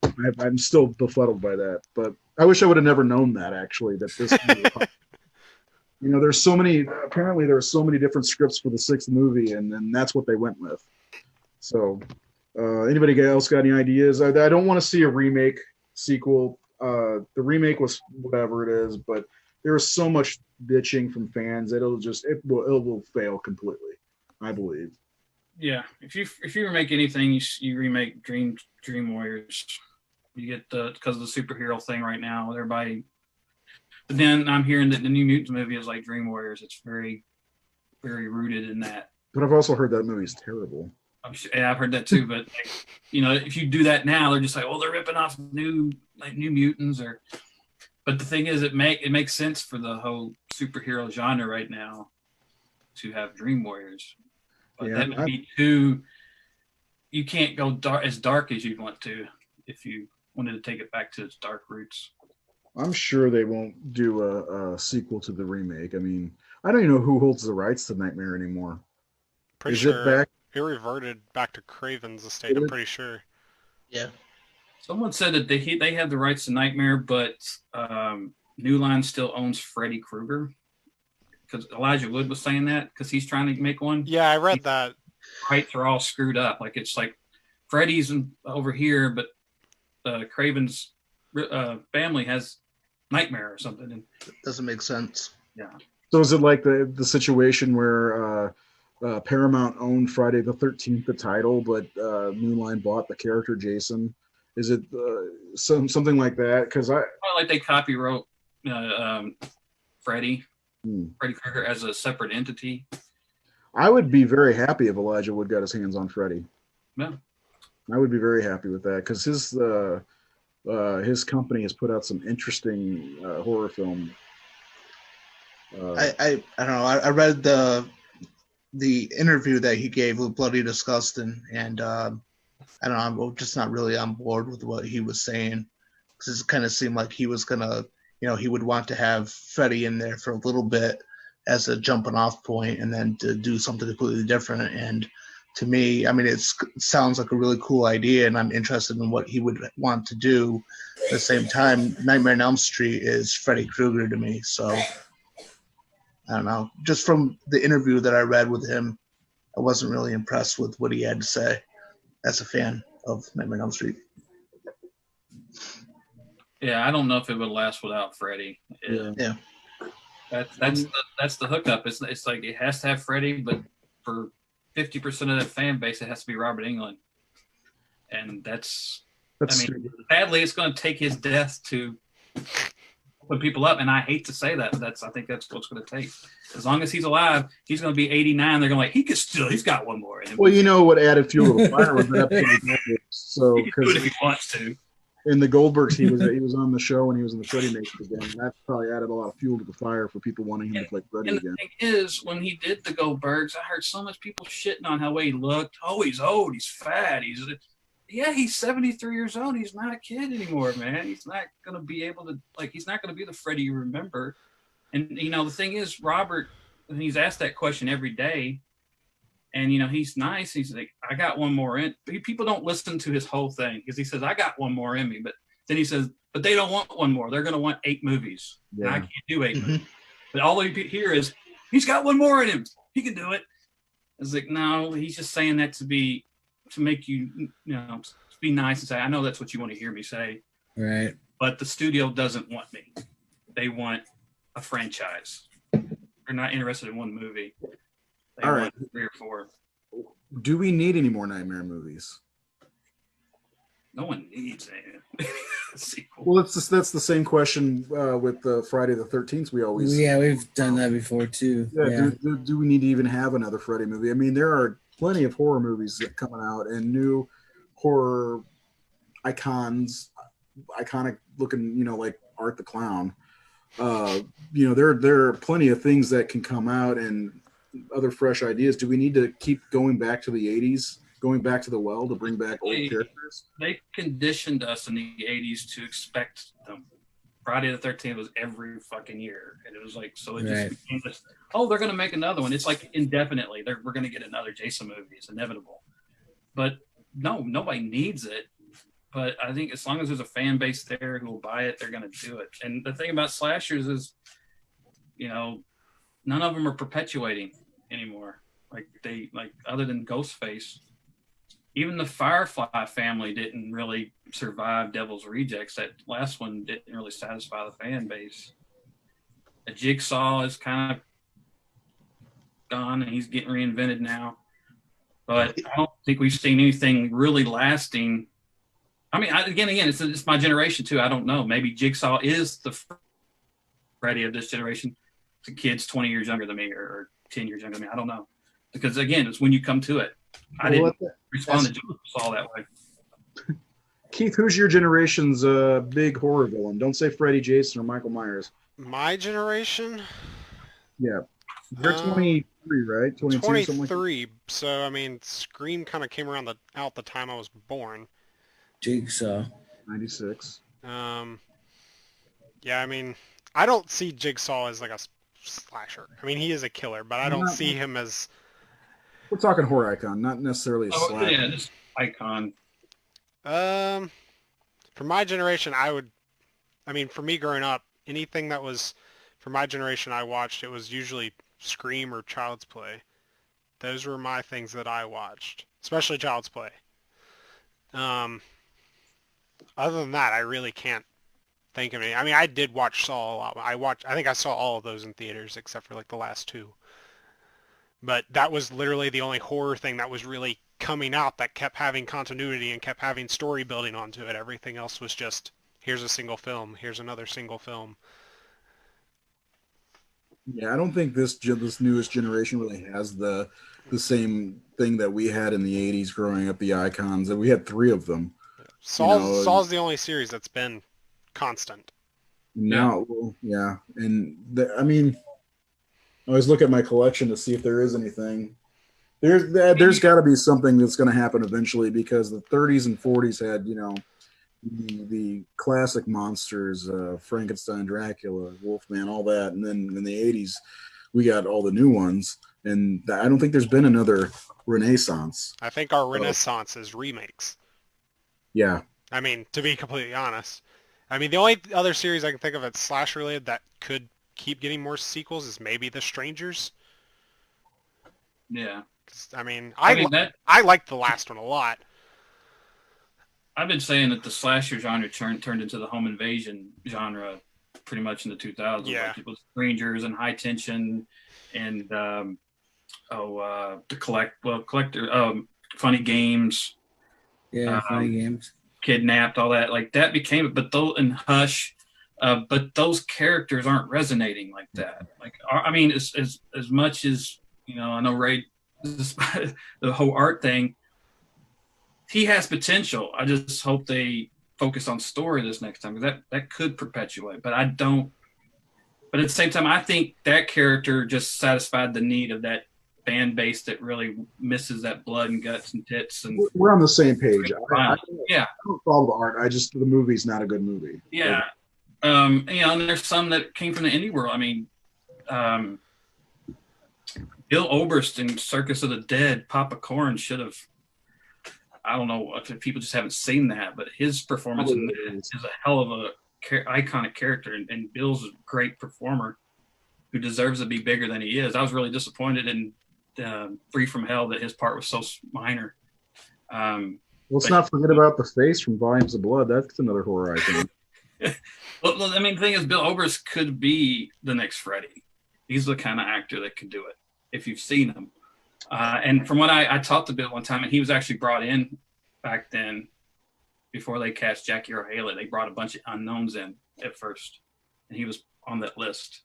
I'm still befuddled by that, but I wish I would have never known that, actually, that this you know, apparently there are so many different scripts for the 6th movie, and then that's what they went with. So anybody else got any ideas? I don't want to see a remake sequel. The remake was whatever it is, but there is so much bitching from fans that it will fail completely, I believe. Yeah, if you remake anything, you remake Dream Warriors. You get because of the superhero thing right now, everybody. But then I'm hearing that the New Mutants movie is like Dream Warriors. It's very, very rooted in that. But I've also heard that movie's terrible. I've heard that too. But you know, if you do that now, they're just like, oh, they're ripping off New Mutants. But the thing is, it makes sense for the whole superhero genre right now to have Dream Warriors. But that would be too. You can't go as dark as you'd want to if you wanted to take it back to its dark roots. I'm sure they won't do a sequel to the remake. I mean, I don't even know who holds the rights to Nightmare anymore. Pretty sure it reverted back to Craven's estate. I'm pretty sure. Yeah. Someone said that they have the rights to Nightmare, but New Line still owns Freddy Krueger. Because Elijah Wood was saying that because he's trying to make one. Yeah, I read that. Rights are all screwed up. Like it's like Freddy's over here, but Craven's family has Nightmare or something. And doesn't make sense. Yeah. So is it like the situation where Paramount owned Friday the 13th, the title, but New Line bought the character Jason? Is it something like that? Because like they copywrote Freddy Krueger as a separate entity. I would be very happy if Elijah Wood got his hands on Freddy. Yeah. I would be very happy with that, because his company has put out some interesting horror film. I don't know. I read the interview that he gave with Bloody Disgusting, and I don't know. I'm just not really on board with what he was saying, because it kind of seemed like he was gonna, he would want to have Freddy in there for a little bit as a jumping off point, and then to do something completely different. And to me, I mean, it sounds like a really cool idea, and I'm interested in what he would want to do. At the same time, Nightmare on Elm Street is Freddy Krueger to me, so I don't know. Just from the interview that I read with him, I wasn't really impressed with what he had to say as a fan of Nightmare on Elm Street. Yeah, I don't know if it would last without Freddy. Yeah. That's the hookup. It's like it has to have Freddy, but for 50% of that fan base, it has to be Robert Englund, and that's stupid. sadly, it's going to take his death to put people up, and I hate to say that, but I think that's what's going to take. As long as he's alive, he's going to be 89. They're going to he's got one more. Well, you know what added fuel to the fire was that so he can do it if he wants to. In the Goldbergs, he was on the show and he was in the Freddy Nation again. And that probably added a lot of fuel to the fire for people wanting him to play Freddy again. And the thing is, when he did the Goldbergs, I heard so much people shitting on how he looked. Oh, he's old, he's fat, he's 73 years old. He's not a kid anymore, man. He's not gonna be able to he's not gonna be the Freddy you remember. And the thing is, Robert, he's asked that question every day. And, he's nice. He's like, I got one more in. People don't listen to his whole thing because he says, I got one more in me. But then he says, but they don't want one more. They're going to want 8 movies. Yeah. And I can't do 8 movies. But all you hear is, he's got one more in him. He can do it. It's like, no, he's just saying that to make you, to be nice and say, I know that's what you want to hear me say. Right. But the studio doesn't want me. They want a franchise. They're not interested in one movie. All right, 3 or 4. Do we need any more Nightmare movies? No one needs a sequel. Well, that's the same question with Friday the 13th. We've done that before too. Yeah. Do we need to even have another Freddy movie? I mean, there are plenty of horror movies that coming out and new horror iconic looking, like Art the Clown. There are plenty of things that can come out and other fresh ideas. Do we need to keep going back to the 80s, going back to the well to bring back old characters? They conditioned us in the 80s to expect them. Friday the 13th was every fucking year. And it was like, so it just became this, they're going to make another one. It's like indefinitely. We're going to get another Jason movie. It's inevitable. But no, nobody needs it. But I think as long as there's a fan base there who will buy it, they're going to do it. And the thing about slashers is, none of them are perpetuating anymore. Other than Ghostface, even the Firefly family didn't really survive Devil's Rejects. That last one didn't really satisfy the fan base. A Jigsaw is kind of gone and he's getting reinvented now. But I don't think we've seen anything really lasting. I mean, again, it's my generation too. I don't know. Maybe Jigsaw is the Freddy of this generation. The kid's 20 years younger than me or 10 years younger than me. I don't know. Because, again, it's when you come to it. I didn't respond to Jigsaw that way. Keith, who's your generation's big horror villain? Don't say Freddy, Jason, or Michael Myers. My generation? Yeah. You're 23, right? 22, 23. So, I mean, Scream kind of came around out the time I was born. Jigsaw. 96. Yeah, I mean, I don't see Jigsaw as like a slasher. I mean, he is a killer, but I don't see him as... We're talking horror icon, not necessarily a slasher. Yeah, just icon. For my generation, for me growing up, anything that was, for my generation I watched, it was usually Scream or Child's Play. Those were my things that I watched, especially Child's Play. Other than that, I really can't think of any. I mean, I did watch Saw a lot. I think I saw all of those in theaters except for like the last 2. But that was literally the only horror thing that was really coming out that kept having continuity and kept having story building onto it. Everything else was just, here's a single film, here's another single film. Yeah, I don't think this newest generation really has the same thing that we had in the 80s growing up, the icons. And we had 3 of them. Saw's the only series that's been constant. No, yeah. And I always look at my collection to see if there is anything. There's got to be something that's going to happen eventually because the 30s and 40s had, the classic monsters, Frankenstein, Dracula, Wolfman, all that. And then in the 80s, we got all the new ones. And I don't think there's been another renaissance. I think our renaissance is remakes. Yeah. I mean, to be completely honest. I mean, the only other series I can think of that's slash related that could keep getting more sequels is maybe The Strangers. Yeah. I mean, I liked the last one a lot. I've been saying that the slasher genre turned into the home invasion genre pretty much in the 2000s. Yeah. Like it was Rangers and High Tension and the collector, Funny Games, Yeah, funny games. Kidnapped, all that. Like that became, but those and Hush. But those characters aren't resonating like that. Like, I mean, as much as, you know, I know Ray, the whole art thing, he has potential. I just hope they focus on story this next time, because that could perpetuate. But I don't. But at the same time, I think that character just satisfied the need of that fan base that really misses that blood and guts and tits. And We're on the same page. Yeah. I don't follow the art. The movie's not a good movie. Yeah. You know, and there's some that came from the indie world. I mean, Bill Oberst in Circus of the Dead, Papa Corn should have. I don't know if people just haven't seen that, but his performance in that is a hell of a iconic character, and Bill's a great performer who deserves to be bigger than he is. I was really disappointed in Free from Hell that his part was so minor. Let's not forget about the face from Volumes of Blood. That's another horror icon. Well, I mean, the thing is, Bill Oberst could be the next Freddy. He's the kind of actor that can do it if you've seen him. And from what I talked to Bill one time, and he was actually brought in back then before they cast Jackie Earle Haley. They brought a bunch of unknowns in at first, and he was on that list.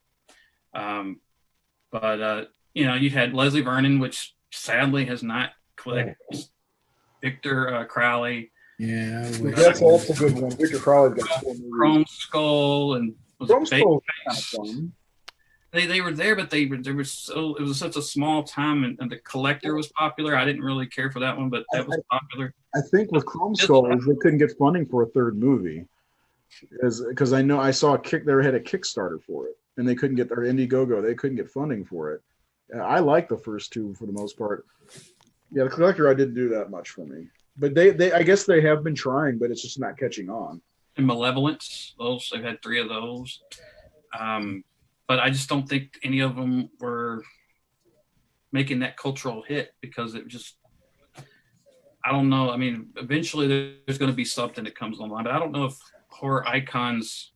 But you know, you had Leslie Vernon, which sadly has not clicked. Victor Crowley. Yeah, That's also a good one. Victor Crowley's got 4 movies. Chrome Skull and Chrome Skull kind of fun. They were there, but they were so, it was such a small time, and the Collector was popular. I didn't really care for that one, but that was popular. I think with Chrome Skull is they couldn't get funding for a third movie, because I know I saw they had a Kickstarter for it, and they couldn't get their Indiegogo. They couldn't get funding for it. I like the first two for the most part. Yeah, the Collector I didn't do that much for me, but they I guess they have been trying, but it's just not catching on. And Malevolence, they've had 3 of those. But I just don't think any of them were making that cultural hit, because it just, I don't know. I mean, eventually there's going to be something that comes online, but I don't know if horror icons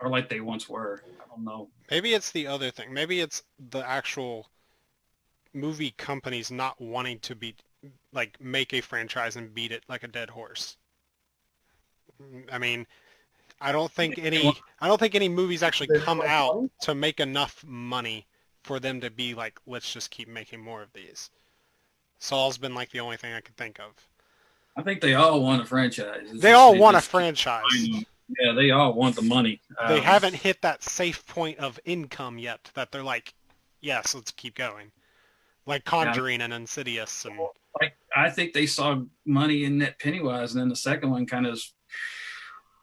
are like they once were. I don't know. Maybe it's the other thing. Maybe it's the actual movie companies not wanting to make a franchise and beat it like a dead horse. I mean, I don't think any movies actually come out to make enough money for them to be like, let's just keep making more of these. Saul's been like the only thing I could think of. I think they all want a franchise. They all want a franchise. Yeah, they all want the money. They haven't hit that safe point of income yet that they're like, yes, let's keep going. Like Conjuring and Insidious. And like, I think they saw money in that Pennywise, and then the second one kind of.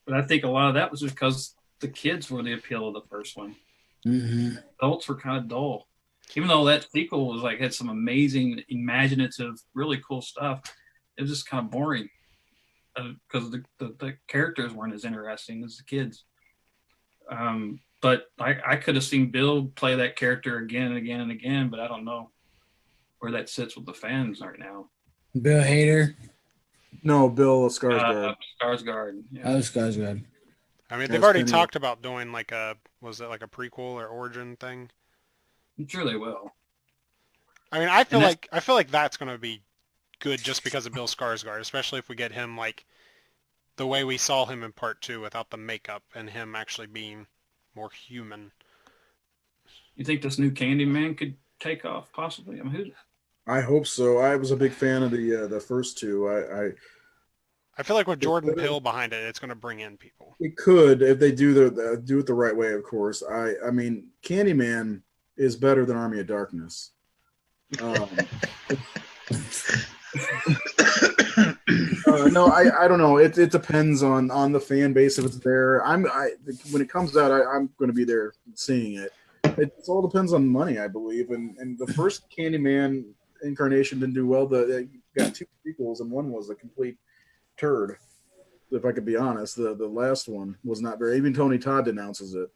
But I think a lot of that was because the kids were the appeal of the first one. Mm-hmm. Adults were kind of dull. Even though that sequel was had some amazing, imaginative, really cool stuff, it was just kind of boring because the characters weren't as interesting as the kids. But I could have seen Bill play that character again and again and again, but I don't know where that sits with the fans right now. Bill Hader. No, Bill Skarsgård. Skarsgård. Yeah. Oh, Skarsgård. I mean, they've already talked about doing like a prequel or origin thing? I'm sure they will. I mean, I feel like that's going to be good just because of Bill Skarsgård, especially if we get him like the way we saw him in part 2 without the makeup and him actually being more human. You think this new Candyman could take off possibly? I mean, I hope so. I was a big fan of the first two. I feel like with Jordan Peele behind it, it's going to bring in people. It could if they do it the right way, of course. I mean, Candyman is better than Army of Darkness. No, I don't know. It depends on the fan base if it's there. When it comes out, I'm going to be there seeing it. It all depends on money, I believe. And the first Candyman incarnation didn't do well. They got 2 sequels, and one was a complete turd. If I could be honest, the last one was not very. Even Tony Todd denounces it.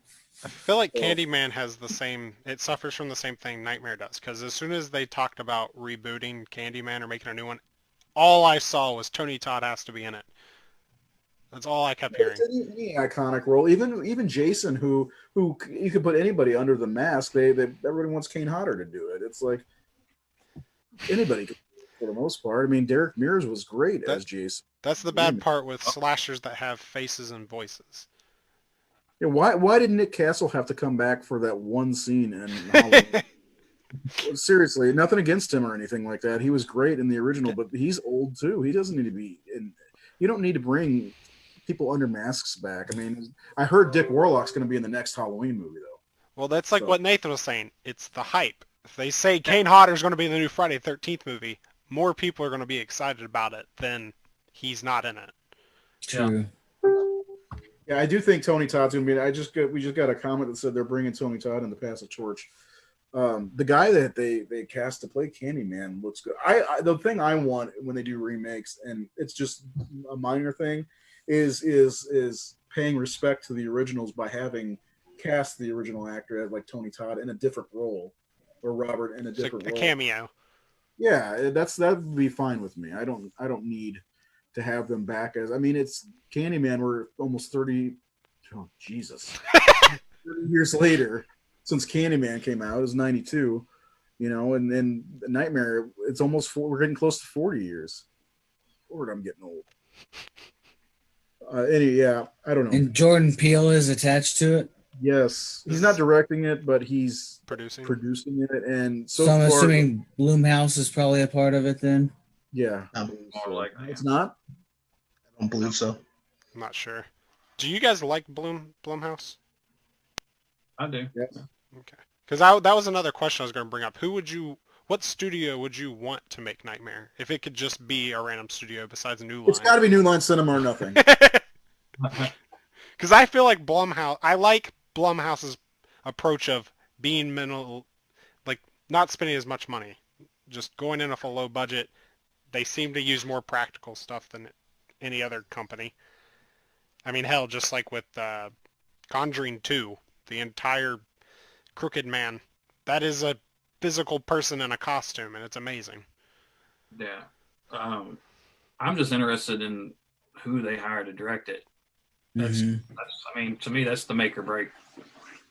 I feel like Candyman has the same. It suffers from the same thing Nightmare does. Because as soon as they talked about rebooting Candyman or making a new one, all I saw was Tony Todd has to be in it. That's all I kept hearing. Any iconic role, even Jason, who you could put anybody under the mask. Everybody wants Kane Hodder to do it. It's like anybody could, for the most part. I mean, Derek Mears was great as Jason. That's the bad part with slashers that have faces and voices. Yeah, why did Nick Castle have to come back for that one scene in Halloween? Seriously, nothing against him or anything like that. He was great in the original, but he's old too. He doesn't need to be in. You don't need to bring people under masks back. I mean, I heard Dick Warlock's going to be in the next Halloween movie though. Well, that's like what Nathan was saying. It's the hype. If they say Kane Hodder's going to be in the new Friday the 13th movie, more people are going to be excited about it than he's not in it. True. Yeah, I do think Tony Todd's going to be. We just got a comment that said they're bringing Tony Todd in to pass the torch. The guy that they cast to play Candyman looks good. The thing I want when they do remakes, and it's just a minor thing, is paying respect to the originals by having cast the original actor as like Tony Todd in a different role, or Robert in a different role. A cameo. Yeah, that would be fine with me. I don't need to have them back as. I mean, it's Candyman. We're almost 30. Oh Jesus, 30 years later since Candyman came out. It was 92, and then Nightmare. It's almost we're getting close to 40 years. Lord, I'm getting old. I don't know. And Jordan Peele is attached to it. Yes, he's not directing it, but he's producing it, and so I'm assuming Blumhouse is probably a part of it then. Yeah, more like that. It's not. I don't believe so. I'm not sure. Do you guys like Blumhouse? I do. Yes. Okay. Because that was another question I was going to bring up. What studio would you want to make Nightmare? If it could just be a random studio besides New Line. It's got to be New Line Cinema or nothing. Because I feel like I like Blumhouse's approach of being minimal, like not spending as much money, just going in with a low budget. They seem to use more practical stuff than any other company. I mean, hell, just like with Conjuring 2, the entire Crooked Man, that is a physical person in a costume, and it's amazing. Yeah. I'm just interested in who they hire to direct it. That's I mean, to me, that's the make or break.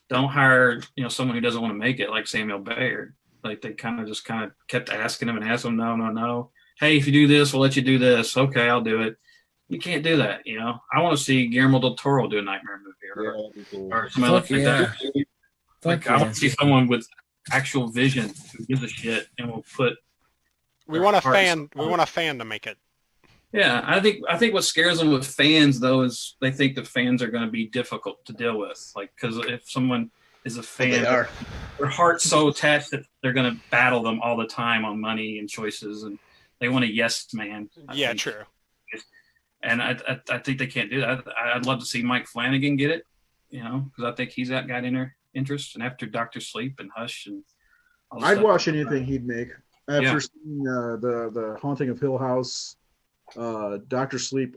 Don't hire, someone who doesn't want to make it, like Samuel Bayard. Like they kind of kept asking him and asking him, no. Hey, if you do this, we'll let you do this. Okay, I'll do it. You can't do that, I want to see Guillermo del Toro do a Nightmare movie or somebody like that. Like I want to see someone with actual vision who gives a shit and will put. We want a fan. We want a fan to make it. Yeah, I think what scares them with fans though is they think the fans are going to be difficult to deal with. Like, because if someone is a fan, their heart's so attached that they're going to battle them all the time on money and choices, and they want a yes man. I think. True. And I think they can't do that. I'd love to see Mike Flanagan get it, because I think he's got interest. And after Dr. Sleep and Hush and all I'd watch anything he'd make. After seeing the Haunting of Hill House, Dr. Sleep,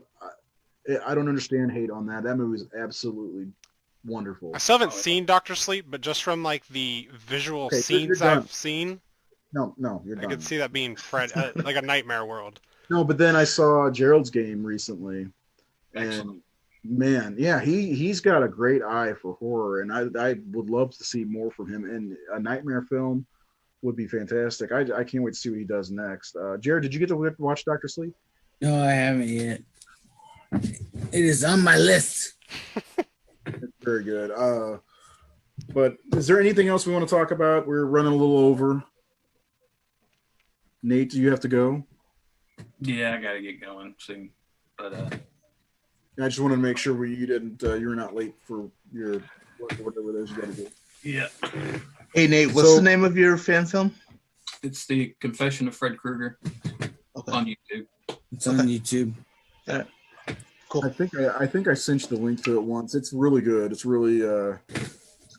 I don't understand hate on that. That movie is absolutely wonderful. I still haven't seen Dr. Sleep, but just from like the visual scenes I've seen, you're done. I could see that being like a nightmare world. No, but then I saw Gerald's Game recently, and man, yeah, he's got a great eye for horror, and I would love to see more from him. And a Nightmare film would be fantastic. I can't wait to see what he does next. Jared, did you get to watch Dr. Sleep? No, I haven't yet. It is on my list. It's very good. But is there anything else we want to talk about? We're running a little over. Nate, do you have to go? Yeah, I gotta get going soon. But I just wanted to make sure you were not late for your whatever it is you got to do. Yeah. Hey Nate, what's the name of your fan film? It's The Confession of Fred Krueger. Okay. On YouTube. It's on YouTube. Yeah. Cool. I think I cinched the link to it once. It's really good. It's really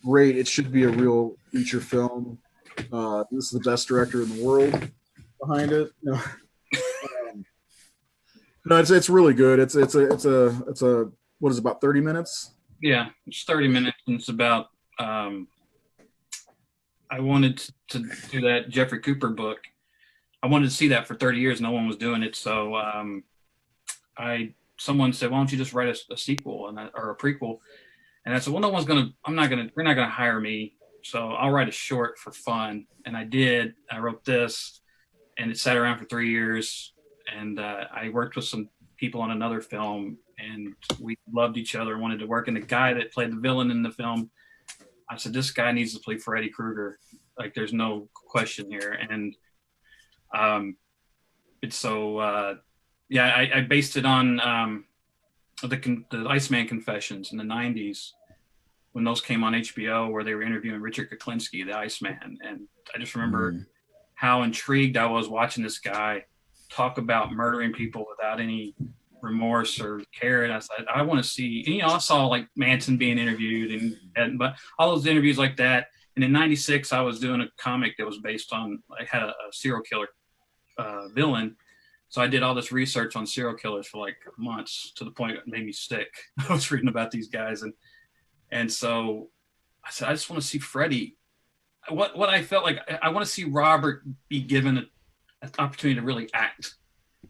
great. It should be a real feature film. This is the best director in the world behind it. No. No, it's really good. It's a what is it, about 30 minutes? Yeah, it's 30 minutes, and it's about I wanted to do that Jeffrey Cooper book. I wanted to see that for 30 years. No one was doing it, so I someone said, "Why don't you just write a sequel or a prequel?" And I said, "Well, we're not gonna hire me, so I'll write a short for fun." And I did. I wrote this, and it sat around for 3 years. And I worked with some people on another film, and we loved each other and wanted to work. And the guy that played the villain in the film, I said, "This guy needs to play Freddy Krueger. Like, there's no question here." And it's so. Yeah, I based it on the Iceman Confessions in the 90s when those came on HBO, where they were interviewing Richard Kuklinski, the Iceman. And I just remember how intrigued I was watching this guy talk about murdering people without any remorse or care. And I said, I want to see, and, I saw like Manson being interviewed but all those interviews like that. And in 96, I was doing a comic that was based on, I had a serial killer villain. So I did all this research on serial killers for like months, to the point it made me sick. I was reading about these guys. And so I said, I just want to see Freddy. What I felt like, I want to see Robert be given an opportunity to really act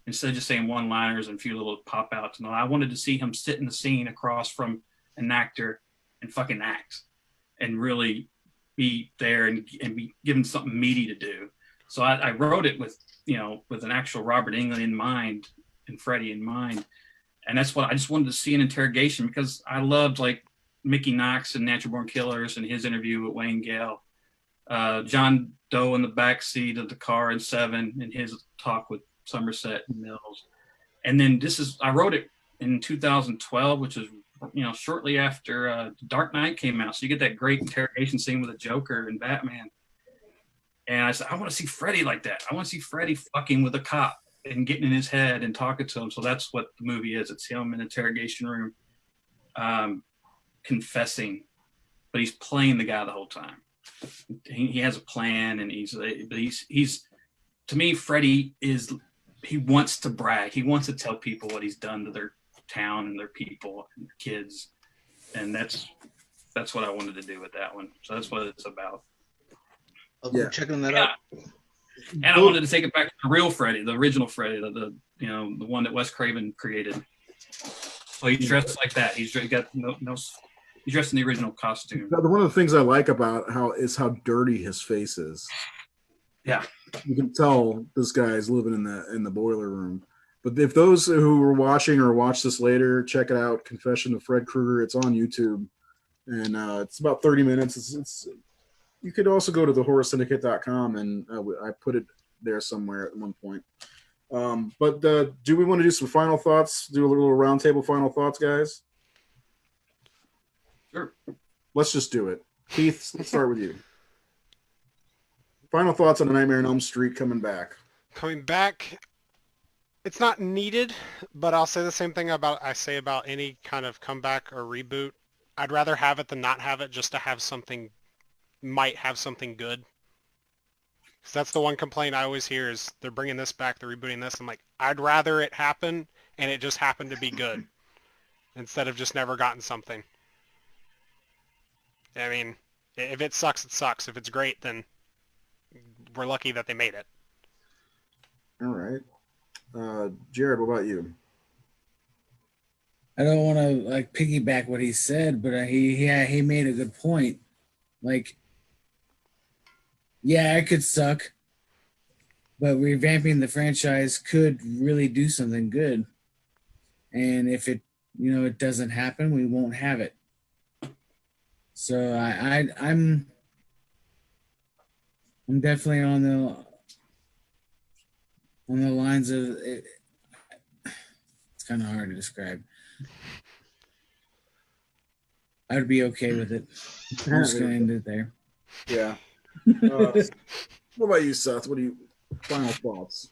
instead of just saying one-liners and a few little pop-outs. No, I wanted to see him sit in the scene across from an actor and fucking act and really be there and be given something meaty to do. So I wrote it with an actual Robert Englund in mind and Freddy in mind. And that's what I just wanted to see, an interrogation, because I loved like Mickey Knox and Natural Born Killers and his interview with Wayne Gale, John Doe in the back seat of the car in Seven and his talk with Somerset and Mills. And then I wrote it in 2012, which is, shortly after Dark Knight came out. So you get that great interrogation scene with the Joker and Batman. And I said, I want to see Freddy like that. I want to see Freddy fucking with a cop and getting in his head and talking to him. So that's what the movie is. It's him in the interrogation room, confessing, but he's playing the guy the whole time. He has a plan, and he's to me, Freddy he wants to brag. He wants to tell people what he's done to their town and their people and their kids. And that's what I wanted to do with that one. So that's what it's about. Okay, checking that out. And I wanted to take it back to the real Freddy, the original Freddy, the one that Wes Craven created. So he's dressed like that. He's got he's dressed in the original costume. One of the things I like about how dirty his face is. Yeah, you can tell this guy is living in the boiler room. But if those who are watching or watch this later, check it out. Confession of Fred Krueger. It's on YouTube, and it's about 30 minutes. It's you could also go to thehorrorsyndicate.com, and I put it there somewhere at one point. But do we want to do some final thoughts? Do a little roundtable final thoughts, guys? Sure. Let's just do it. Keith, let's start with you. Final thoughts on A Nightmare on Elm Street coming back. Coming back, it's not needed, but I'll say the same thing I say about any kind of comeback or reboot. I'd rather have it than not have it, just to have something, might have something good. Because that's the one complaint I always hear is they're bringing this back, they're rebooting this. I'm like, I'd rather it happen and it just happened to be good instead of just never gotten something. I mean, if it sucks, it sucks. If it's great, then we're lucky that they made it. All right. Jared, what about you? I don't want to piggyback what he said, but he made a good point. Yeah, it could suck, but revamping the franchise could really do something good. And if it doesn't happen, we won't have it. So I'm definitely on the lines of it. It's kind of hard to describe. I'd be okay with it. I'm just gonna end it there. Yeah. What about you, Seth? Final thoughts?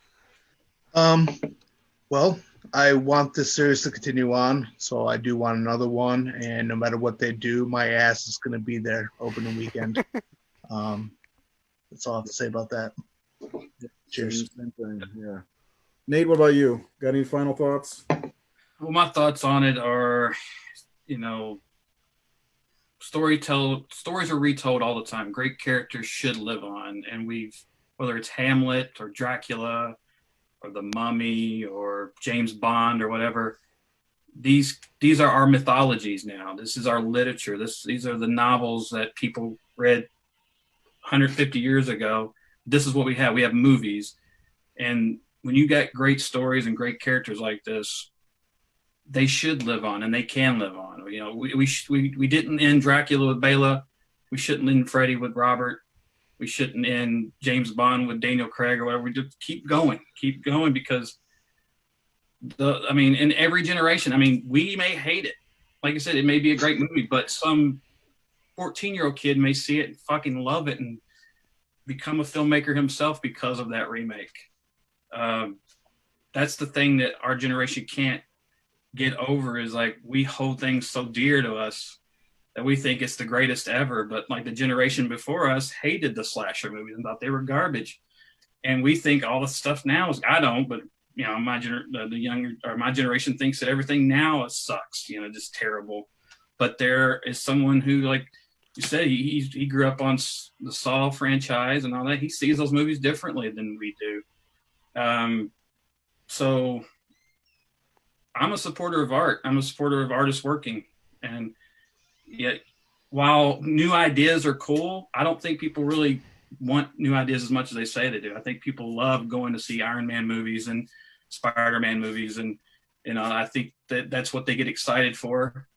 Well, I want this series to continue on, so I do want another one. And no matter what they do, my ass is going to be there opening weekend. That's all I have to say about that. Cheers. Same thing. Yeah. Nate, what about you? Got any final thoughts? Well, my thoughts on it are, stories are retold all the time. Great characters should live on, and whether it's Hamlet or Dracula or the Mummy or James Bond or whatever, these are our mythologies now. This is our literature. These are the novels that people read 150 years ago. This is what we have. We have movies. And when you got great stories and great characters like this, they should live on, and they can live on. You know, we didn't end Dracula with Bela. We shouldn't end Freddy with Robert. We shouldn't end James Bond with Daniel Craig or whatever. We just keep going because in every generation, we may hate it. Like I said, it may be a great movie, but some 14-year-old kid may see it and fucking love it and become a filmmaker himself because of that remake. That's the thing that our generation can't get over, is like, we hold things so dear to us that we think it's the greatest ever. But like the generation before us hated the slasher movies and thought they were garbage. And we think all the stuff now is, I don't, but you know, my generation thinks that everything now sucks, you know, just terrible. But there is someone who, like you said, he grew up on the Saw franchise and all that. He sees those movies differently than we do. So I'm a supporter of art. I'm a supporter of artists working. And yet, while new ideas are cool, I don't think people really want new ideas as much as they say they do. I think people love going to see Iron Man movies and Spider-Man movies. And, you know, I think that's what they get excited for,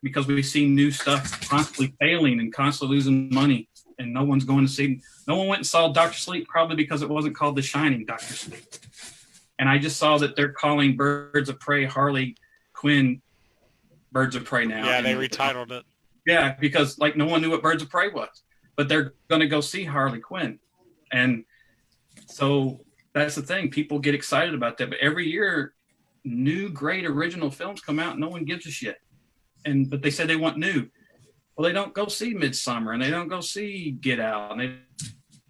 because we've seen new stuff constantly failing and constantly losing money. And no one went and saw Dr. Sleep, probably because it wasn't called The Shining Dr. Sleep. And I just saw that they're calling Birds of Prey Harley Quinn Birds of Prey now. Yeah, they retitled it. Yeah, because like no one knew what Birds of Prey was, but they're going to go see Harley Quinn. And so that's the thing. People get excited about that. But every year, new great original films come out and no one gives a shit. But they say they want new. Well, they don't go see Midsummer, and they don't go see Get Out, and they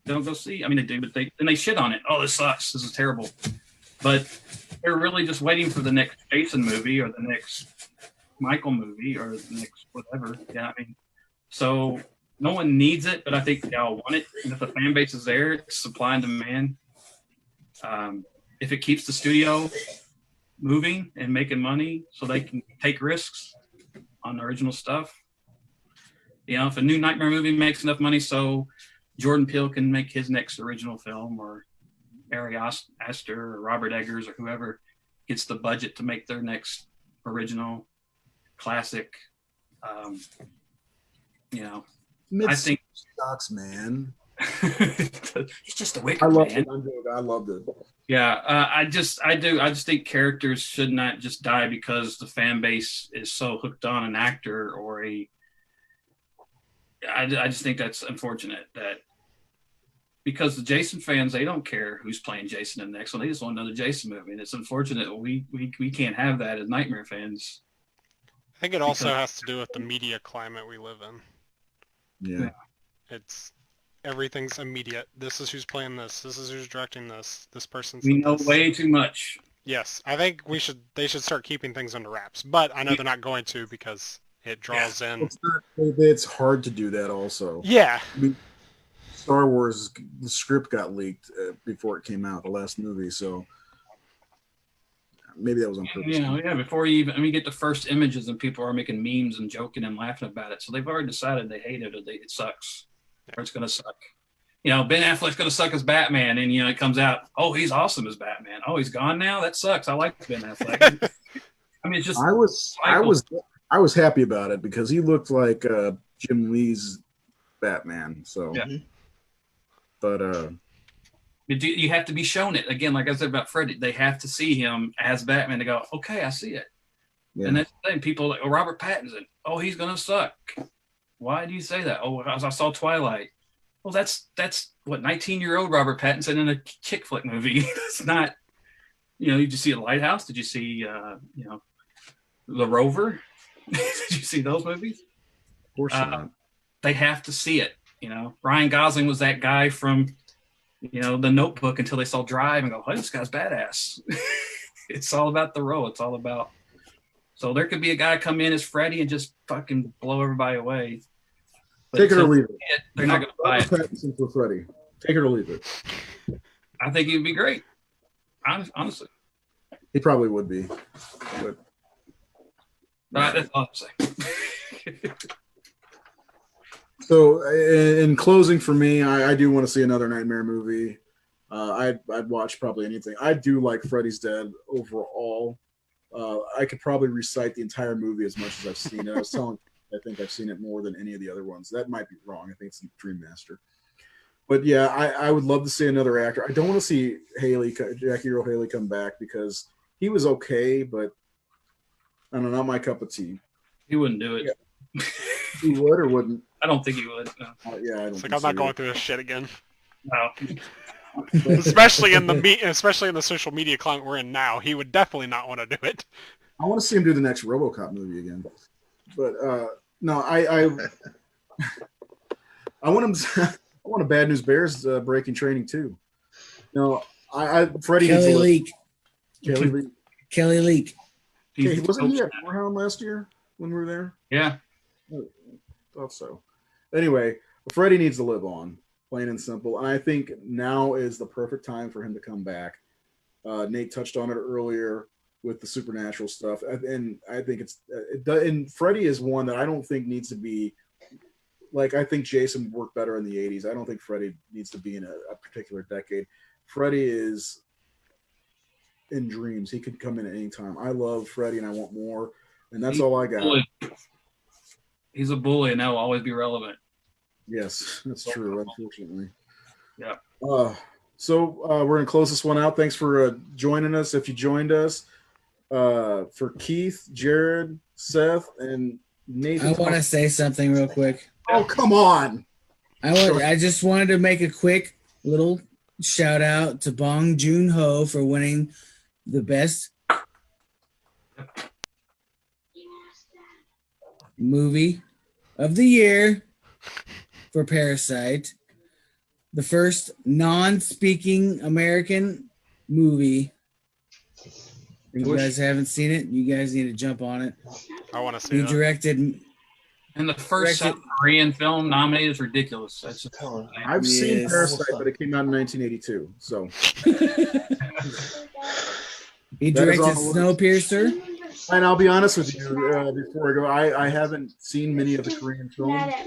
don't go see, they do, but they shit on it. Oh, this sucks. This is terrible. But they're really just waiting for the next Jason movie or the next Michael movie or the next whatever. Yeah, so no one needs it, but I think they all want it. And if the fan base is there, it's supply and demand. If it keeps the studio moving and making money so they can take risks on original stuff. You know, if a new Nightmare movie makes enough money so Jordan Peele can make his next original film, or Ari Aster or Robert Eggers or whoever gets the budget to make their next original classic, you know, I think sucks, man. It's just a wicked I loved man. it. I loved it. Yeah, I just think characters should not just die because the fan base is so hooked on an actor or I just think that's unfortunate, that because the Jason fans, they don't care who's playing Jason in the next one. They just want another Jason movie. And it's unfortunate we can't have that as Nightmare fans. I think it also has to do with the media climate we live in. Yeah. It's everything's immediate. This is who's playing this. This is who's directing this. This person's. We know way too much. Yes, I think they should start keeping things under wraps. But I know they're not going to, because it draws in. It's hard to do that also. Yeah. Star Wars, the script got leaked before it came out, the last movie, so maybe that was on purpose. Yeah, before you even get the first images and people are making memes and joking and laughing about it. So they've already decided they hate it or it sucks or it's going to suck. You know, Ben Affleck's going to suck as Batman, and, you know, it comes out, oh, he's awesome as Batman. Oh, he's gone now? That sucks. I like Ben Affleck. It's just... I was happy about it because he looked like Jim Lee's Batman, so... Yeah. But you have to be shown it. Again, like I said about Freddy, they have to see him as Batman to go, okay, I see it. Yeah. And that's the thing. People like, Robert Pattinson, oh, he's going to suck. Why do you say that? Oh, I saw Twilight. Well, that's what, 19-year-old Robert Pattinson in a chick flick movie. It's not, did you see The Lighthouse? Did you see, The Rover? Did you see those movies? Of course not. They have to see it. Ryan Gosling was that guy from, The Notebook until they saw Drive and go, oh, this guy's badass. It's all about the role. It's all about. So there could be a guy come in as Freddy and just fucking blow everybody away. But take it or leave it. They're not going to buy it. Pattinson for Freddy. Take it or leave it. I think he would be great. Honestly. He probably would be. But That's all I'm saying. So, in closing for me, I do want to see another Nightmare movie. I'd watch probably anything. I do like Freddys Dead overall. I could probably recite the entire movie as much as I've seen it. I think I've seen it more than any of the other ones. That might be wrong. I think it's Dream Master. But yeah, I would love to see another actor. I don't want to see Jackie Earle Haley come back because he was okay, but I don't know, not my cup of tea. He wouldn't do it. Yeah. He would or wouldn't? I don't think he would. No. Yeah, I don't. It's like I'm not going through this shit again. No. Especially in the social media climate we're in now, he would definitely not want to do it. I want to see him do the next RoboCop movie again, but no, I want him. I want a Bad News Bears breaking training too. No, Freddie Kelly Leak. Kelly Leak. Kelly Leak. Hey, wasn't he at Warhound last year when we were there? Yeah. Thought so. Anyway, Freddie needs to live on, plain and simple. And I think now is the perfect time for him to come back. Nate touched on it earlier with the supernatural stuff, and I think and Freddie is one that I don't think needs to be like. I think Jason worked better in the '80s. I don't think Freddie needs to be in a particular decade. Freddie is in dreams. He could come in at any time. I love Freddie, and I want more. And that's all I got. He's a bully, and that'll always be relevant. Yes, that's true. Unfortunately. Yeah. So we're gonna close this one out. Thanks for joining us. If you joined us, for Keith, Jared, Seth, and Nathan. I want to say something real quick. Oh, come on! I just wanted to make a quick little shout out to Bong Joon-ho for winning the best movie of the year for Parasite, the first non-speaking American movie. If you guys haven't seen it, you guys need to jump on it. I want to see He that. directed. And the first South Korean film nominated is ridiculous. That's just, I've seen Parasite, but it came out in 1982. So He directed Snowpiercer. And I'll be honest with you, before I go, I haven't seen many of the Korean films. I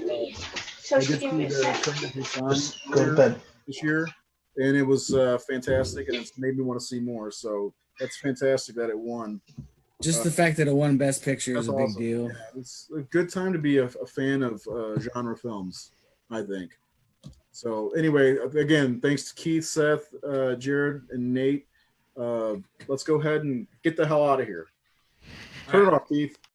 did see the Train to Busan this year, and it was fantastic, and it's made me want to see more. So that's fantastic that it won. Just the fact that it won Best Picture is a big awesome. deal. Yeah, it's a good time to be a fan of genre films, I think. So anyway, again, thanks to Keith, Seth, Jared, and Nate. Let's go ahead and get the hell out of here. Turn it off, Keith.